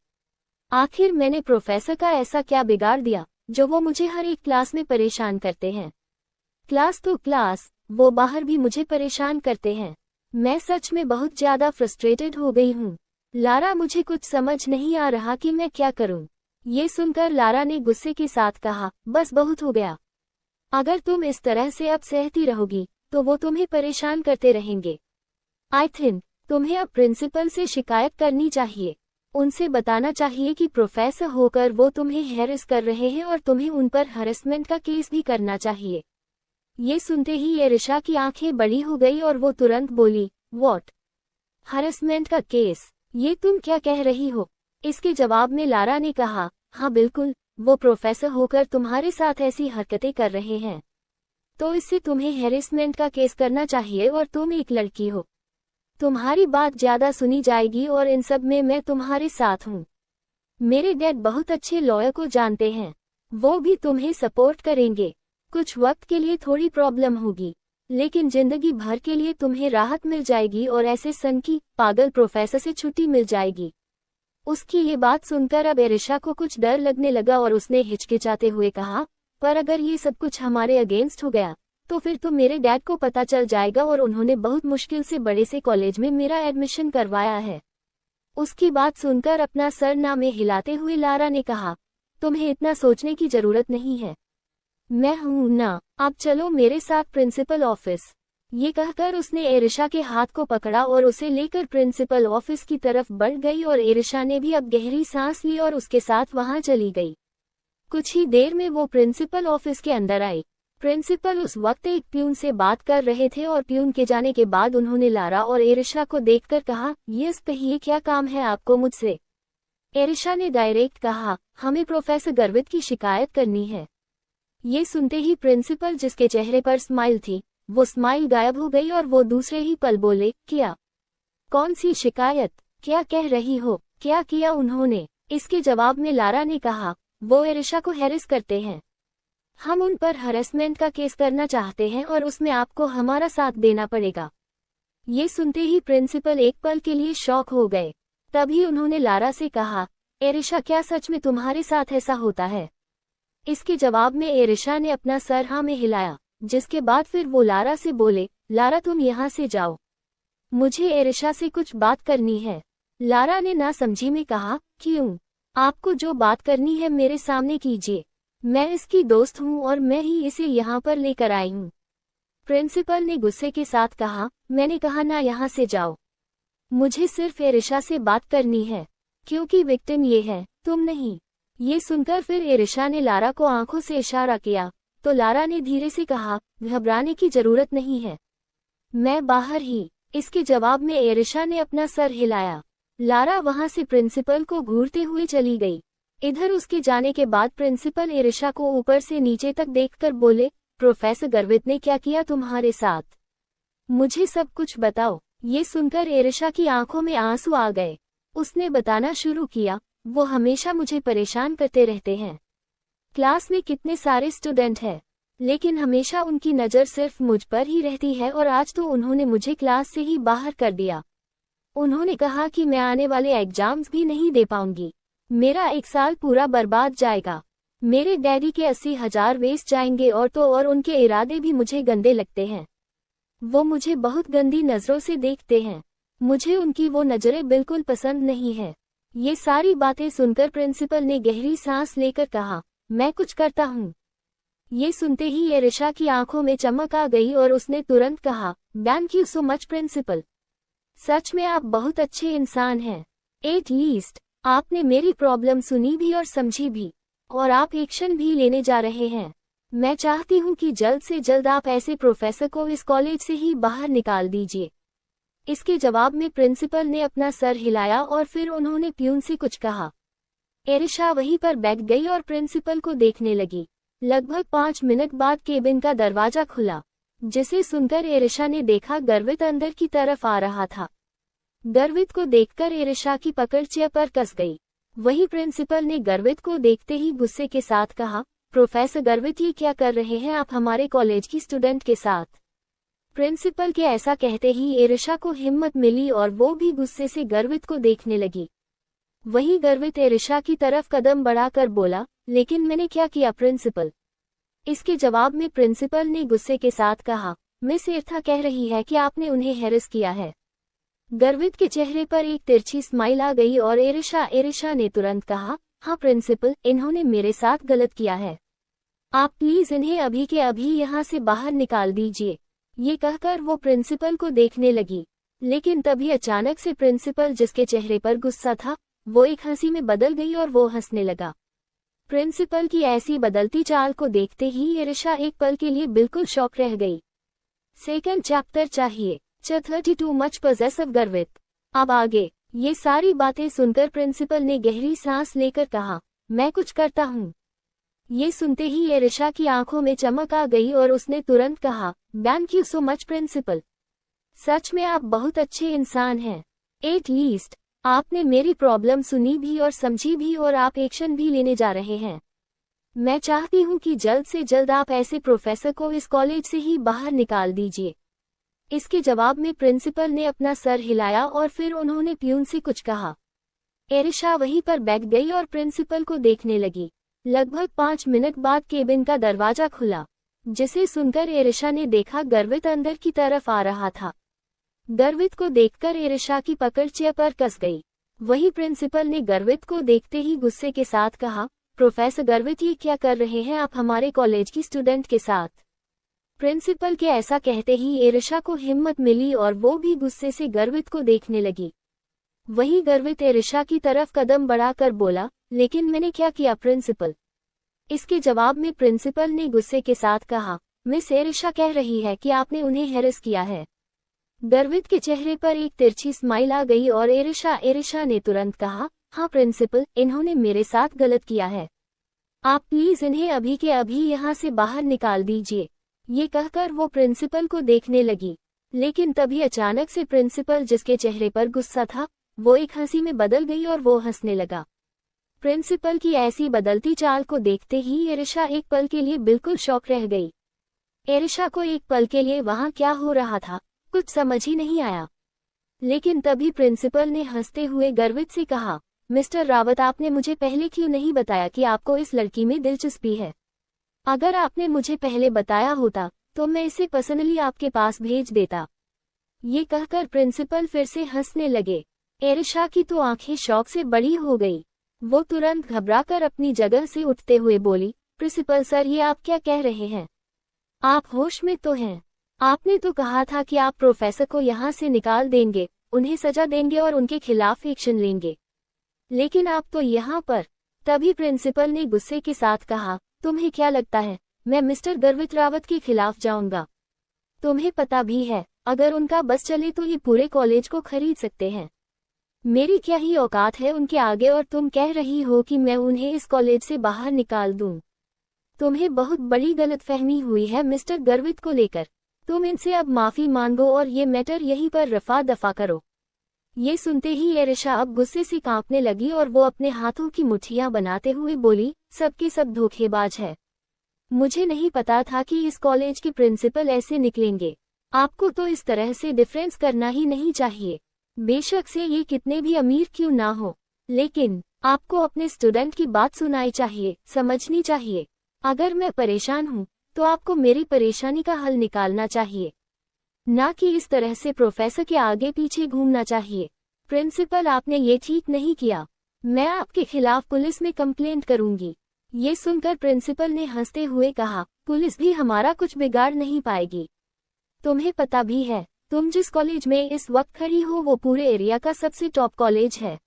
आखिर मैंने प्रोफेसर का ऐसा क्या बिगाड़ दिया जो वो मुझे हर एक क्लास में परेशान करते हैं? क्लास तो क्लास, वो बाहर भी मुझे परेशान करते हैं। मैं सच में बहुत ज्यादा फ्रस्ट्रेटेड हो गई हूँ। लारा मुझे कुछ समझ नहीं आ रहा कि मैं क्या करूँ। ये सुनकर लारा ने गुस्से के साथ कहा, बस बहुत हो गया, अगर तुम इस तरह से अब सहती रहोगी तो वो तुम्हें परेशान करते रहेंगे। आई थिंक तुम्हें अब प्रिंसिपल से शिकायत करनी चाहिए, उनसे बताना चाहिए कि प्रोफेसर होकर वो तुम्हें हैरेस कर रहे हैं और तुम्हें उन पर हरेसमेंट का केस भी करना चाहिए। ये सुनते ही एरिशा की आंखें बड़ी हो गई और वो तुरंत बोली, व्हाट? हरेसमेंट का केस? ये तुम क्या कह रही हो? इसके जवाब में लारा ने कहा, हाँ बिल्कुल, वो प्रोफेसर होकर तुम्हारे साथ ऐसी हरकतें कर रहे हैं। तो इससे तुम्हें हैरेसमेंट का केस करना चाहिए और तुम एक लड़की हो। तुम्हारी बात ज्यादा सुनी जाएगी और इन सब में मैं तुम्हारे साथ हूँ। मेरे डैड बहुत अच्छे लॉयर को जानते हैं, वो भी तुम्हें सपोर्ट करेंगे। कुछ वक्त के लिए थोड़ी प्रॉब्लम होगी, लेकिन जिंदगी भर के लिए तुम्हें राहत मिल जाएगी और ऐसे सनकी पागल प्रोफेसर से छुट्टी मिल जाएगी। उसकी ये बात सुनकर अब एरिशा को कुछ डर लगने लगा और उसने हिचकिचाते हुए कहा, पर अगर ये सब कुछ हमारे अगेंस्ट हो गया तो फिर तो मेरे डैड को पता चल जाएगा और उन्होंने बहुत मुश्किल से बड़े से कॉलेज में मेरा एडमिशन करवाया है। उसकी बात सुनकर अपना सर ना में हिलाते हुए लारा ने कहा, तुम्हें इतना सोचने की जरूरत नहीं है, मैं हूं ना, आप चलो मेरे साथ प्रिंसिपल ऑफिस। ये कहकर उसने एरिशा के हाथ को पकड़ा और उसे लेकर प्रिंसिपल ऑफिस की तरफ बढ़ गई और एरिशा ने भी अब गहरी सांस ली और उसके साथ वहां चली गई। कुछ ही देर में वो प्रिंसिपल ऑफिस के अंदर आई। प्रिंसिपल उस वक्त एक प्यून से बात कर रहे थे और प्यून के जाने के बाद उन्होंने लारा और एरिशा को देखकर कहा, यस कहिए क्या काम है आपको मुझसे। एरिशा ने डायरेक्ट कहा, हमें प्रोफेसर गर्वित की शिकायत करनी है। ये सुनते ही प्रिंसिपल जिसके चेहरे पर स्माइल थी, वो स्माइल गायब हो गई और वो दूसरे ही पल बोले, क्या? कौन सी शिकायत? क्या कह रही हो? क्या किया उन्होंने? इसके जवाब में लारा ने कहा, वो एरिशा को हैरेस करते हैं। हम उन पर हरेसमेंट का केस करना चाहते हैं और उसमें आपको हमारा साथ देना पड़ेगा। ये सुनते ही प्रिंसिपल एक पल के लिए शॉक हो गए। तभी उन्होंने लारा से कहा, एरिशा क्या सच में तुम्हारे साथ ऐसा होता है? इसके जवाब में एरिशा ने अपना सर हाँ में हिलाया, जिसके बाद फिर वो लारा से बोले, लारा तुम यहाँ से जाओ, मुझे एरिशा से कुछ बात करनी है। लारा ने ना समझी में कहा, क्यों? आपको जो बात करनी है मेरे सामने कीजिए, मैं इसकी दोस्त हूँ और मैं ही इसे यहाँ पर लेकर आई हूँ। प्रिंसिपल ने गुस्से के साथ कहा, मैंने कहा ना यहाँ से जाओ, मुझे सिर्फ एरिशा से बात करनी है, क्योंकि विक्टिम ये है, तुम नहीं। ये सुनकर फिर एरिशा ने लारा को आंखों से इशारा किया, तो लारा ने धीरे से कहा, घबराने की जरूरत नहीं है, मैं बाहर ही। इसके जवाब में एरिशा ने अपना सर हिलाया। लारा वहां से प्रिंसिपल को घूरते हुए चली गई। इधर उसके जाने के बाद प्रिंसिपल एरिशा को ऊपर से नीचे तक देखकर बोले, प्रोफेसर गर्वित ने क्या किया तुम्हारे साथ? मुझे सब कुछ बताओ। ये सुनकर एरिशा की आंखों में आंसू आ गए। उसने बताना शुरू किया, वो हमेशा मुझे परेशान करते रहते हैं। क्लास में कितने सारे स्टूडेंट हैं, लेकिन हमेशा उनकी नज़र सिर्फ मुझ पर ही रहती है और आज तो उन्होंने मुझे क्लास से ही बाहर कर दिया। उन्होंने कहा कि मैं आने वाले एग्जाम्स भी नहीं दे पाऊंगी, मेरा एक साल पूरा बर्बाद जाएगा, मेरे डैडी के 80,000 वेस्ट जाएंगे और उनके इरादे भी मुझे गंदे लगते हैं। वो मुझे बहुत गंदी नज़रों से देखते हैं, मुझे उनकी वो नज़रें बिल्कुल पसंद नहीं है। ये सारी बातें सुनकर प्रिंसिपल ने गहरी सांस लेकर कहा, मैं कुछ करता हूँ। ये सुनते ही एरिशा की आंखों में चमक आ गई और उसने तुरंत कहा, thank you so much principal, सच में आप बहुत अच्छे इंसान हैं। एट लीस्ट आपने मेरी प्रॉब्लम सुनी भी और समझी भी, और आप एक्शन भी लेने जा रहे हैं। मैं चाहती हूँ कि जल्द से जल्द आप ऐसे प्रोफेसर को इस कॉलेज से ही बाहर निकाल दीजिए। इसके जवाब में प्रिंसिपल ने अपना सर हिलाया और फिर उन्होंने प्यून से कुछ कहा। एरिशा वहीं पर बैठ गई और प्रिंसिपल को देखने लगी। लगभग 5 मिनट बाद केबिन का दरवाजा खुला, जिसे सुनकर एरिशा ने देखा गर्वित अंदर की तरफ आ रहा था। गर्वित को देखकर एरिशा की पकड़ चेयर पर कस गई। वही प्रिंसिपल ने गर्वित को देखते ही गुस्से के साथ कहा, प्रोफेसर गर्वित ये क्या कर रहे हैं आप हमारे कॉलेज की स्टूडेंट के साथ? प्रिंसिपल के ऐसा कहते ही एरिशा को हिम्मत मिली और वो भी गुस्से से गर्वित को देखने लगी। वही गर्वित एरिशा की तरफ कदम बढ़ाकर बोला, लेकिन मैंने क्या किया प्रिंसिपल? इसके जवाब में प्रिंसिपल ने गुस्से के साथ कहा, मिस एर्था कह रही है कि आपने उन्हें हैरेस किया है। गर्वित के चेहरे पर एक तिरछी स्माइल आ गई और एरिशा ने तुरंत कहा, हाँ प्रिंसिपल, इन्होंने मेरे साथ गलत किया है, आप प्लीज इन्हें अभी के अभी यहाँ से बाहर निकाल दीजिए। ये कहकर वो प्रिंसिपल को देखने लगी, लेकिन तभी अचानक से प्रिंसिपल जिसके चेहरे पर गुस्सा था, वो एक हंसी में बदल गई और वो हंसने लगा। प्रिंसिपल की ऐसी बदलती चाल को देखते ही एरिशा एक पल के लिए बिल्कुल शॉक रह गई। सेकंड चैप्टर चाहिए। 32 मच पॉसेसिव गर्वित। अब आगे। ये सारी बातें सुनकर प्रिंसिपल ने गहरी सांस लेकर कहा, मैं कुछ करता हूँ। ये सुनते ही एरिशा की आंखों में चमक आ गई और उसने तुरंत कहा, thank you so much principal. सच में आप बहुत अच्छे इंसान हैं। एट लीस्ट आपने मेरी प्रॉब्लम सुनी भी और समझी भी और आप एक्शन भी लेने जा रहे हैं। मैं चाहती हूँ कि जल्द से जल्द आप ऐसे प्रोफेसर को इस कॉलेज से ही बाहर निकाल दीजिए। इसके जवाब में प्रिंसिपल ने अपना सर हिलाया और फिर उन्होंने प्यून से कुछ कहा। एरिशा वहीं पर बैठ गई और प्रिंसिपल को देखने लगी। लगभग 5 मिनट बाद केबिन का दरवाजा खुला, जिसे सुनकर एरिशा ने देखा गर्वित अंदर की तरफ आ रहा था। गर्वित को देखकर एरिशा की पकड़ चेयर पर कस गई। वही प्रिंसिपल ने गर्वित को देखते ही गुस्से के साथ कहा, प्रोफेसर गर्वित, ये क्या कर रहे हैं आप हमारे कॉलेज की स्टूडेंट के साथ? प्रिंसिपल के ऐसा कहते ही एरिशा को हिम्मत मिली और वो भी गुस्से से गर्वित को देखने लगी। वही गर्वित एरिशा की तरफ कदम बढ़ाकर बोला, लेकिन मैंने क्या किया प्रिंसिपल? इसके जवाब में प्रिंसिपल ने गुस्से के साथ कहा, मिस एरिशा कह रही है कि आपने उन्हें हैरेस किया है। गर्वित के चेहरे पर एक तिरछी स्माइल आ गई और एरिशा ने तुरंत कहा, हाँ प्रिंसिपल, इन्होंने मेरे साथ गलत किया है। आप प्लीज इन्हें अभी के अभी यहाँ से बाहर निकाल दीजिए। ये कहकर वो प्रिंसिपल को देखने लगी, लेकिन तभी अचानक से प्रिंसिपल, जिसके चेहरे पर गुस्सा था, वो एक हंसी में बदल गई और वो हंसने लगा। प्रिंसिपल की ऐसी बदलती चाल को देखते ही एरिशा एक पल के लिए बिल्कुल शॉक रह गई। एरिशा को एक पल के लिए वहाँ क्या हो रहा था कुछ समझ ही नहीं आया। लेकिन तभी प्रिंसिपल ने हंसते हुए गर्वित से कहा, मिस्टर रावत, आपने मुझे पहले क्यों नहीं बताया कि आपको इस लड़की में दिलचस्पी है? अगर आपने मुझे पहले बताया होता तो मैं इसे पर्सनली आपके पास भेज देता। ये कहकर प्रिंसिपल फिर से हंसने लगे। एरिशा की तो आंखें शौक से बड़ी हो गई। वो तुरंत घबराकर अपनी जगह से उठते हुए बोली, प्रिंसिपल सर, ये आप क्या कह रहे हैं? आप होश में तो हैं? आपने तो कहा था कि आप प्रोफेसर को यहाँ से निकाल देंगे, उन्हें सजा देंगे और उनके खिलाफ एक्शन लेंगे, लेकिन आप तो यहाँ पर। तभी प्रिंसिपल ने गुस्से के साथ कहा, तुम्हें क्या लगता है मैं मिस्टर गर्वित रावत के खिलाफ जाऊंगा? तुम्हें पता भी है, अगर उनका बस चले तो ये पूरे कॉलेज को खरीद सकते हैं। मेरी क्या ही औकात है उनके आगे, और तुम कह रही हो कि मैं उन्हें इस कॉलेज से बाहर निकाल दूं। तुम्हें बहुत बड़ी गलतफहमी हुई है मिस्टर गर्वित को लेकर। तुम इनसे अब माफी मांगो और ये मैटर यहीं पर रफा दफा करो। ये सुनते ही एरिशा अब गुस्से से कांपने लगी और वो अपने हाथों की मुट्ठियां बनाते हुए बोली, सबके सब धोखेबाज है। मुझे नहीं पता था कि इस कॉलेज के प्रिंसिपल ऐसे निकलेंगे। आपको तो इस तरह से डिफरेंस करना ही नहीं चाहिए। बेशक से ये कितने भी अमीर क्यों ना हो, लेकिन आपको अपने स्टूडेंट की बात सुनाई चाहिए, समझनी चाहिए। अगर मैं परेशान हूँ तो आपको मेरी परेशानी का हल निकालना चाहिए, ना कि इस तरह से प्रोफेसर के आगे पीछे घूमना चाहिए। प्रिंसिपल, आपने ये ठीक नहीं किया। मैं आपके खिलाफ पुलिस में कंप्लेंट करूंगी। ये सुनकर प्रिंसिपल ने हंसते हुए कहा, पुलिस भी हमारा कुछ बिगाड़ नहीं पाएगी। तुम्हें पता भी है, तुम जिस कॉलेज में इस वक्त खड़ी हो वो पूरे एरिया का सबसे टॉप कॉलेज है।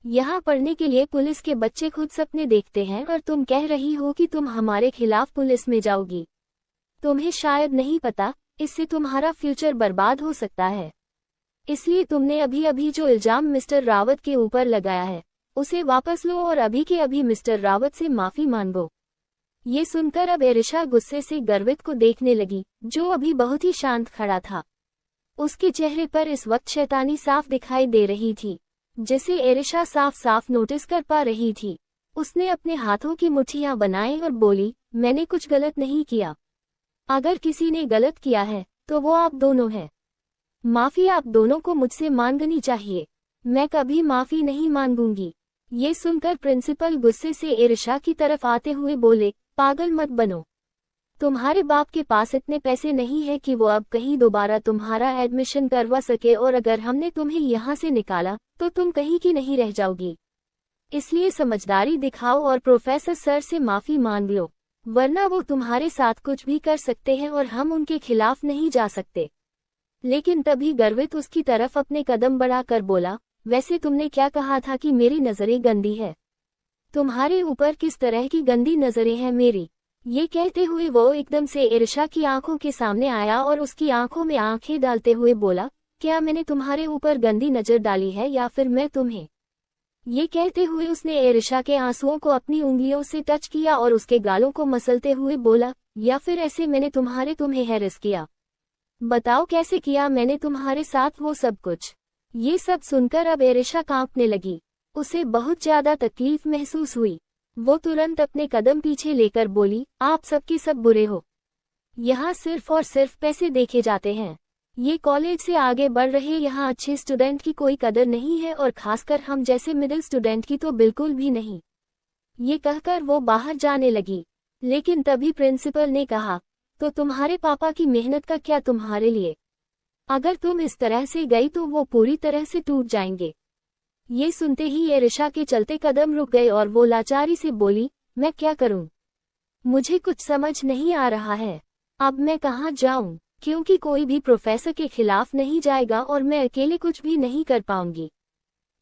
यहाँ पढ़ने के लिए पुलिस के बच्चे खुद सपने देखते हैं और तुम कह रही हो कि तुम हमारे खिलाफ पुलिस में जाओगी। तुम्हें शायद नहीं पता, इससे तुम्हारा फ्यूचर बर्बाद हो सकता है। इसलिए तुमने अभी अभी जो इल्जाम मिस्टर रावत के ऊपर लगाया है उसे वापस लो और अभी के अभी मिस्टर रावत से माफी मांगो। ये सुनकर अब एरिशा गुस्से से गर्वित को देखने लगी, जो अभी बहुत ही शांत खड़ा था। उसके चेहरे पर इस वक्त शैतानी साफ दिखाई दे रही थी, जिसे एरिशा साफ साफ नोटिस कर पा रही थी। उसने अपने हाथों की मुट्ठियां बनाई और बोली, मैंने कुछ गलत नहीं किया। अगर किसी ने गलत किया है तो वो आप दोनों हैं। माफी आप दोनों को मुझसे मांगनी चाहिए। मैं कभी माफी नहीं मांगूंगी। ये सुनकर प्रिंसिपल गुस्से से एरिशा की तरफ आते हुए बोले, पागल मत बनो। तुम्हारे बाप के पास इतने पैसे नहीं है कि वो अब कहीं दोबारा तुम्हारा एडमिशन करवा सके, और अगर हमने तुम्हें यहाँ से निकाला तो तुम कहीं की नहीं रह जाओगी। इसलिए समझदारी दिखाओ और प्रोफेसर सर से माफी मांग लो, वरना वो तुम्हारे साथ कुछ भी कर सकते हैं और हम उनके खिलाफ नहीं जा सकते। लेकिन तभी गर्वित उसकी तरफ अपने कदम बढ़ाकर बोला, वैसे तुमने क्या कहा था कि मेरी नजरें गंदी है? तुम्हारे ऊपर किस तरह की गंदी नजरें हैं मेरी? ये कहते हुए वो एकदम से एरिशा की आंखों के सामने आया और उसकी आंखों में आंखें डालते हुए बोला, क्या मैंने तुम्हारे ऊपर गंदी नजर डाली है या फिर मैं तुम्हें? ये कहते हुए उसने एरिशा के आंसुओं को अपनी उंगलियों से टच किया और उसके गालों को मसलते हुए बोला, या फिर ऐसे मैंने तुम्हें हैरेस किया? बताओ कैसे किया मैंने तुम्हारे साथ वो सब कुछ? ये सब सुनकर अब एरिशा कांपने लगी। उसे बहुत ज्यादा तकलीफ महसूस हुई। वो तुरंत अपने कदम पीछे लेकर बोली, आप सबके सब बुरे हो। यहाँ सिर्फ और सिर्फ पैसे देखे जाते हैं। ये कॉलेज से आगे बढ़ रहे यहाँ अच्छे स्टूडेंट की कोई कदर नहीं है और खासकर हम जैसे मिडिल स्टूडेंट की तो बिल्कुल भी नहीं। ये कहकर वो बाहर जाने लगी, लेकिन तभी प्रिंसिपल ने कहा, तो तुम्हारे पापा की मेहनत का क्या तुम्हारे लिए? अगर तुम इस तरह से गई तो वो पूरी तरह से टूट जाएंगे। ये सुनते ही एरिशा के चलते कदम रुक गए और वो लाचारी से बोली, मैं क्या करूं? मुझे कुछ समझ नहीं आ रहा है। अब मैं कहाँ जाऊं? क्योंकि कोई भी प्रोफेसर के खिलाफ नहीं जाएगा और मैं अकेले कुछ भी नहीं कर पाऊंगी।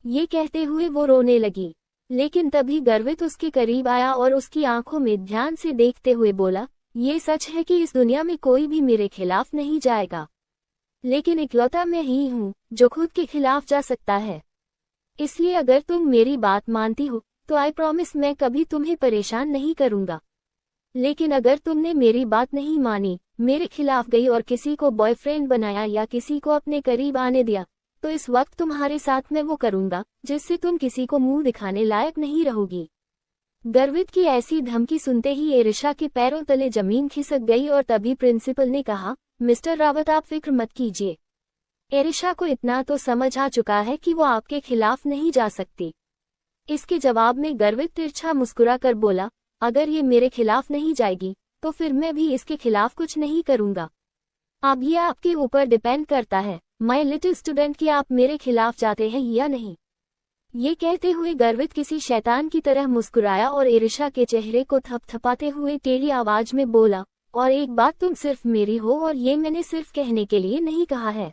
ये कहते हुए वो रोने लगी, लेकिन तभी गर्वित उसके करीब आया और उसकी आंखों में ध्यान से देखते हुए बोला, ये सच है कि इस दुनिया में कोई भी मेरे खिलाफ नहीं जाएगा, लेकिन इकलौता मैं ही हूँ जो खुद के खिलाफ जा सकता है। इसलिए अगर तुम मेरी बात मानती हो तो आई प्रॉमिस मैं कभी तुम्हें परेशान नहीं करूंगा। लेकिन अगर तुमने मेरी बात नहीं मानी, मेरे खिलाफ गई और किसी को बॉयफ्रेंड बनाया या किसी को अपने करीब आने दिया, तो इस वक्त तुम्हारे साथ मैं वो करूंगा जिससे तुम किसी को मुंह दिखाने लायक नहीं रहोगी। गर्वित की ऐसी धमकी सुनते ही एरिशा के पैरों तले जमीन खिसक गई और तभी प्रिंसिपल ने कहा, मिस्टर रावत आप फिक्र मत कीजिए। एरिशा को इतना तो समझ आ चुका है कि वो आपके खिलाफ नहीं जा सकती। इसके जवाब में गर्वित तिरछा मुस्कुरा कर बोला, अगर ये मेरे खिलाफ नहीं जाएगी तो फिर मैं भी इसके खिलाफ कुछ नहीं करूंगा। अब ये आपके ऊपर डिपेंड करता है माय लिटिल स्टूडेंट कि आप मेरे खिलाफ जाते हैं या नहीं। ये कहते हुए गर्वित किसी शैतान की तरह मुस्कुराया और एरिशा के चेहरे को थपथपाते हुए टेढ़ी आवाज में बोला, और एक बात तुम सिर्फ मेरी हो और ये मैंने सिर्फ कहने के लिए नहीं कहा है।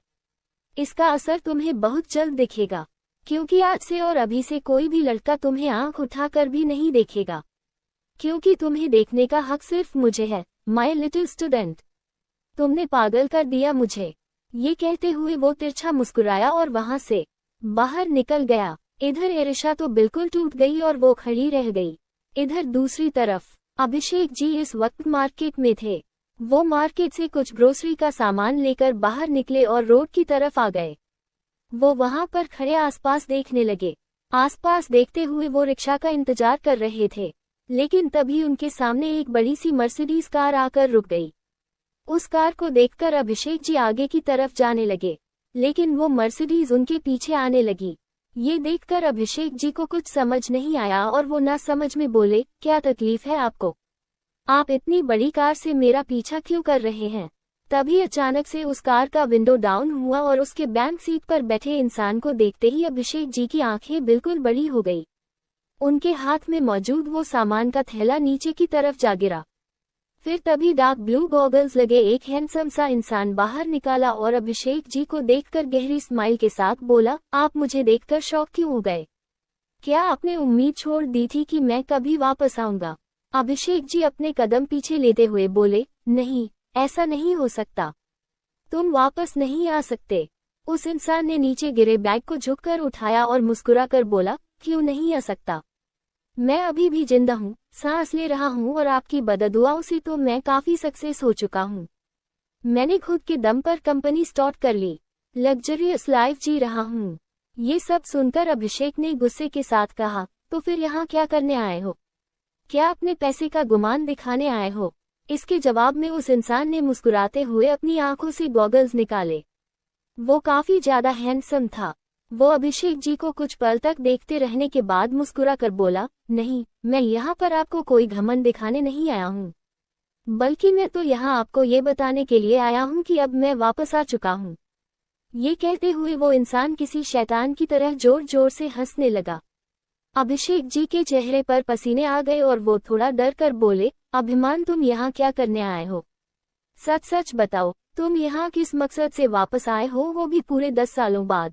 इसका असर तुम्हें बहुत जल्द दिखेगा, क्योंकि आज से और अभी से कोई भी लड़का तुम्हें आंख उठाकर भी नहीं देखेगा, क्योंकि तुम्हें देखने का हक सिर्फ मुझे है माय लिटिल स्टूडेंट। तुमने पागल कर दिया मुझे। ये कहते हुए वो तिरछा मुस्कुराया और वहां से बाहर निकल गया। इधर एरिशा तो बिल्कुल टूट गई और वो खड़ी रह गई। इधर दूसरी तरफ अभिषेक जी इस वक्त मार्केट में थे। वो मार्केट से कुछ ग्रोसरी का सामान लेकर बाहर निकले और रोड की तरफ आ गए। वो वहां पर खड़े आसपास देखने लगे। आसपास देखते हुए वो रिक्शा का इंतजार कर रहे थे, लेकिन तभी उनके सामने एक बड़ी सी मर्सिडीज कार आकर रुक गई। उस कार को देखकर अभिषेक जी आगे की तरफ जाने लगे, लेकिन वो मर्सिडीज उनके पीछे आने लगी। ये देखकर अभिषेक जी को कुछ समझ नहीं आया और वो ना समझ में बोले, क्या तकलीफ है आपको? आप इतनी बड़ी कार से मेरा पीछा क्यों कर रहे हैं? तभी अचानक से उस कार का विंडो डाउन हुआ और उसके बैक सीट पर बैठे इंसान को देखते ही अभिषेक जी की आंखें बिल्कुल बड़ी हो गई। उनके हाथ में मौजूद वो सामान का थैला नीचे की तरफ जा गिरा। फिर तभी डार्क ब्लू गॉगल्स लगे एक हैंडसम सा इंसान बाहर निकाला और अभिषेक जी को देखकर गहरी स्माइल के साथ बोला, आप मुझे देखकर शॉक क्यों हो गए? क्या आपने उम्मीद छोड़ दी थी कि मैं कभी वापस आऊंगा? अभिषेक जी अपने कदम पीछे लेते हुए बोले, नहीं, ऐसा नहीं हो सकता। तुम वापस नहीं आ सकते। उस इंसान ने नीचे गिरे बैग को झुककर उठाया और मुस्कुराकर बोला, क्यों नहीं आ सकता? मैं अभी भी जिंदा हूँ, सांस ले रहा हूँ और आपकी बददुआओं से तो मैं काफी सक्सेस हो चुका हूँ। मैंने खुद के दम पर कंपनी स्टार्ट कर ली, लग्जरियस लाइफ जी रहा हूँ। ये सब सुनकर अभिषेक ने गुस्से के साथ कहा, तो फिर यहाँ क्या करने आए हो? क्या अपने पैसे का गुमान दिखाने आए हो? इसके जवाब में उस इंसान ने मुस्कुराते हुए अपनी आंखों से गॉगल्स निकाले। वो काफी ज्यादा हैंडसम था। वो अभिषेक जी को कुछ पल तक देखते रहने के बाद मुस्कुरा कर बोला, नहीं, मैं यहाँ पर आपको कोई घमंड दिखाने नहीं आया हूँ, बल्कि मैं तो यहाँ आपको ये बताने के लिए आया हूँ कि अब मैं वापस आ चुका हूँ। ये कहते हुए वो इंसान किसी शैतान की तरह जोर जोर से हंसने लगा। अभिषेक जी के चेहरे पर पसीने आ गए और वो थोड़ा डर कर बोले, अभिमान तुम यहाँ क्या करने आए हो? सच सच बताओ, तुम यहाँ किस मकसद से वापस आए हो, वो भी पूरे 10 सालों बाद?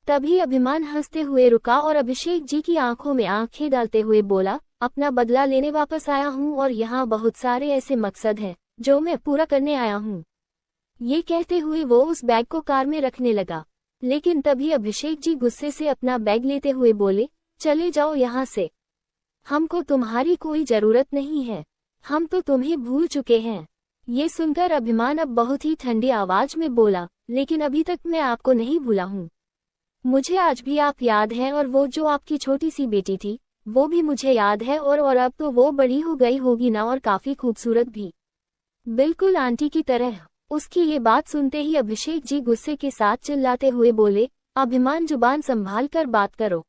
तभी अभिमान हंसते हुए रुका और अभिषेक जी की आंखों में आंखें डालते हुए बोला, अपना बदला लेने वापस आया हूँ और यहाँ बहुत सारे ऐसे मकसद हैं जो मैं पूरा करने आया हूँ। ये कहते हुए वो उस बैग को कार में रखने लगा, लेकिन तभी अभिषेक जी गुस्से से अपना बैग लेते हुए बोले, चले जाओ यहाँ से, हमको तुम्हारी कोई जरूरत नहीं है, हम तो तुम्हें भूल चुके हैं। ये सुनकर अभिमान अब बहुत ही ठंडी आवाज में बोला, लेकिन अभी तक मैं आपको नहीं भूला हूँ। मुझे आज भी आप याद हैं, और वो जो आपकी छोटी सी बेटी थी वो भी मुझे याद है, और अब तो वो बड़ी हो गई होगी ना, और काफी खूबसूरत भी, बिल्कुल आंटी की तरह। उसकी ये बात सुनते ही अभिषेक जी गुस्से के साथ चिल्लाते हुए बोले, अभिमान जुबान संभाल कर बात करो,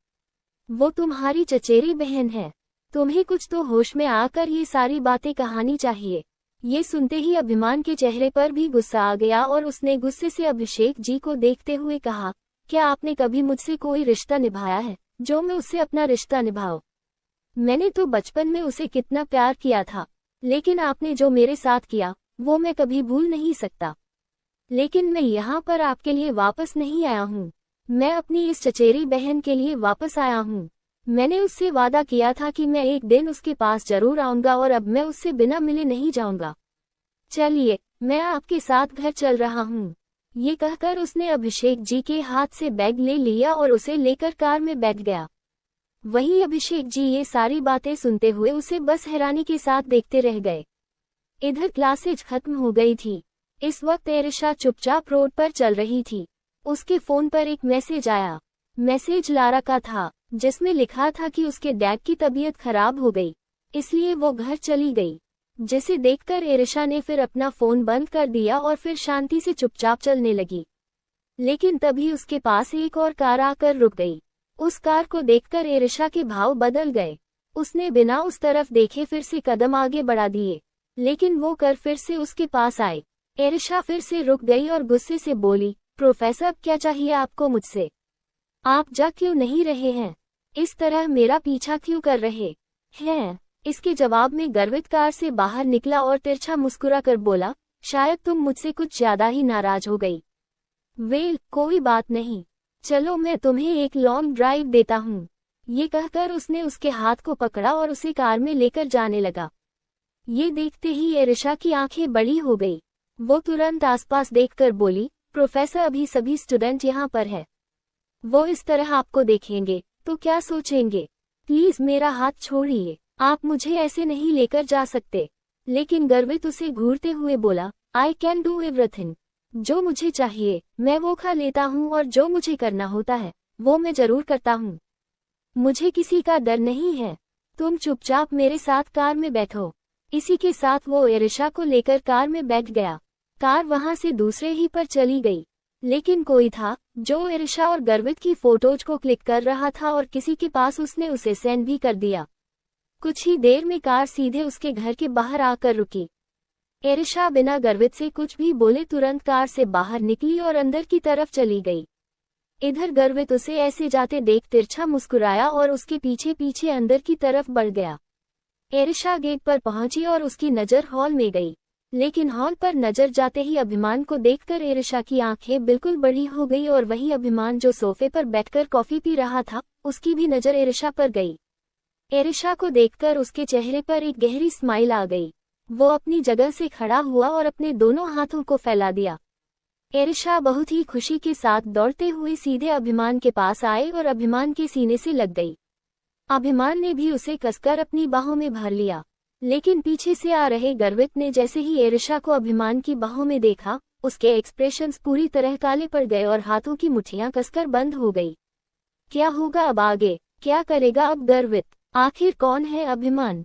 वो तुम्हारी चचेरी बहन है, तुम्हें कुछ तो होश में आकर ये सारी बातें कहानी चाहिए। ये सुनते ही अभिमान के चेहरे पर भी गुस्सा आ गया, और उसने गुस्से से अभिषेक जी को देखते हुए कहा, क्या आपने कभी मुझसे कोई रिश्ता निभाया है जो मैं उससे अपना रिश्ता निभाऊं? मैंने तो बचपन में उसे कितना प्यार किया था, लेकिन आपने जो मेरे साथ किया वो मैं कभी भूल नहीं सकता। लेकिन मैं यहाँ पर आपके लिए वापस नहीं आया हूँ, मैं अपनी इस चचेरी बहन के लिए वापस आया हूँ। मैंने उससे वादा किया था कि मैं एक दिन उसके पास जरूर आऊंगा, और अब मैं उससे बिना मिले नहीं जाऊंगा। चलिए, मैं आपके साथ घर चल रहा हूँ। ये कहकर उसने अभिषेक जी के हाथ से बैग ले लिया और उसे लेकर कार में बैठ गया। वहीं अभिषेक जी ये सारी बातें सुनते हुए उसे बस हैरानी के साथ देखते रह गए। इधर क्लासेज खत्म हो गई थी। इस वक्त एरिशा चुपचाप रोड पर चल रही थी। उसके फोन पर एक मैसेज आया। मैसेज लारा का था, जिसमें लिखा था कि उसके डैड की तबीयत खराब हो गई, इसलिए वो घर चली गई। जिसे देखकर एरिशा ने फिर अपना फोन बंद कर दिया और फिर शांति से चुपचाप चलने लगी। लेकिन तभी उसके पास एक और कार आकर रुक गई। उस कार को देखकर एरिशा के भाव बदल गए। उसने बिना उस तरफ देखे फिर से कदम आगे बढ़ा दिए, लेकिन वो कार फिर से उसके पास आई। एरिशा फिर से रुक गई और गुस्से से बोली, प्रोफेसर क्या चाहिए आपको मुझसे? आप जा क्यों नहीं रहे हैं? इस तरह मेरा पीछा क्यों कर रहे हैं? इसके जवाब में गर्वित कार से बाहर निकला और तिरछा मुस्कुरा कर बोला, शायद तुम मुझसे कुछ ज्यादा ही नाराज हो गई। वेल, कोई बात नहीं, चलो मैं तुम्हें एक लॉन्ग ड्राइव देता हूँ। ये कहकर उसने उसके हाथ को पकड़ा और उसे कार में लेकर जाने लगा। ये देखते ही एरिशा की आंखें बड़ी हो गई। वो तुरंत आसपास देखकर बोली, प्रोफेसर अभी सभी स्टूडेंट यहाँ पर है, वो इस तरह आपको देखेंगे तो क्या सोचेंगे? प्लीज मेरा हाथ छोड़िए, आप मुझे ऐसे नहीं लेकर जा सकते। लेकिन गर्वित उसे घूरते हुए बोला, आई कैन डू एवरीथिंग, जो मुझे चाहिए मैं वो खा लेता हूँ, और जो मुझे करना होता है वो मैं जरूर करता हूँ। मुझे किसी का डर नहीं है, तुम चुपचाप मेरे साथ कार में बैठो। इसी के साथ वो एरिशा को लेकर कार में बैठ गया। कार वहां से दूसरे ही पर चली गई। लेकिन कोई था जो एरिशा और गर्वित की फोटोज को क्लिक कर रहा था, और किसी के पास उसने उसे सेंड भी कर दिया। कुछ ही देर में कार सीधे उसके घर के बाहर आकर रुकी। एरिशा बिना गर्वित से कुछ भी बोले तुरंत कार से बाहर निकली और अंदर की तरफ चली गई। इधर गर्वित उसे ऐसे जाते देख तिरछा मुस्कुराया और उसके पीछे पीछे अंदर की तरफ बढ़ गया। एरिशा गेट पर पहुंची और उसकी नजर हॉल में गई, लेकिन हॉल पर नजर जाते ही अभिमान को देखकर एरिशा की आंखें बिल्कुल बड़ी हो गई, और वही अभिमान जो सोफे पर बैठकर कॉफी पी रहा था उसकी भी नजर एरिशा पर गई। एरिशा को देखकर उसके चेहरे पर एक गहरी स्माइल आ गई। वो अपनी जगह से खड़ा हुआ और अपने दोनों हाथों को फैला दिया। एरिशा बहुत ही खुशी के साथ दौड़ते हुए सीधे अभिमान के पास आए और अभिमान के सीने से लग गई। अभिमान ने भी उसे कसकर अपनी बाहों में भर लिया, लेकिन पीछे से आ रहे गर्वित ने जैसे ही एरिशा को अभिमान की बाहों में देखा, उसके एक्सप्रेशंस पूरी तरह काले पड़ गए और हाथों की मुट्ठियां कसकर बंद हो गई। क्या होगा अब आगे? क्या करेगा अब गर्वित? आखिर कौन है अभिमान?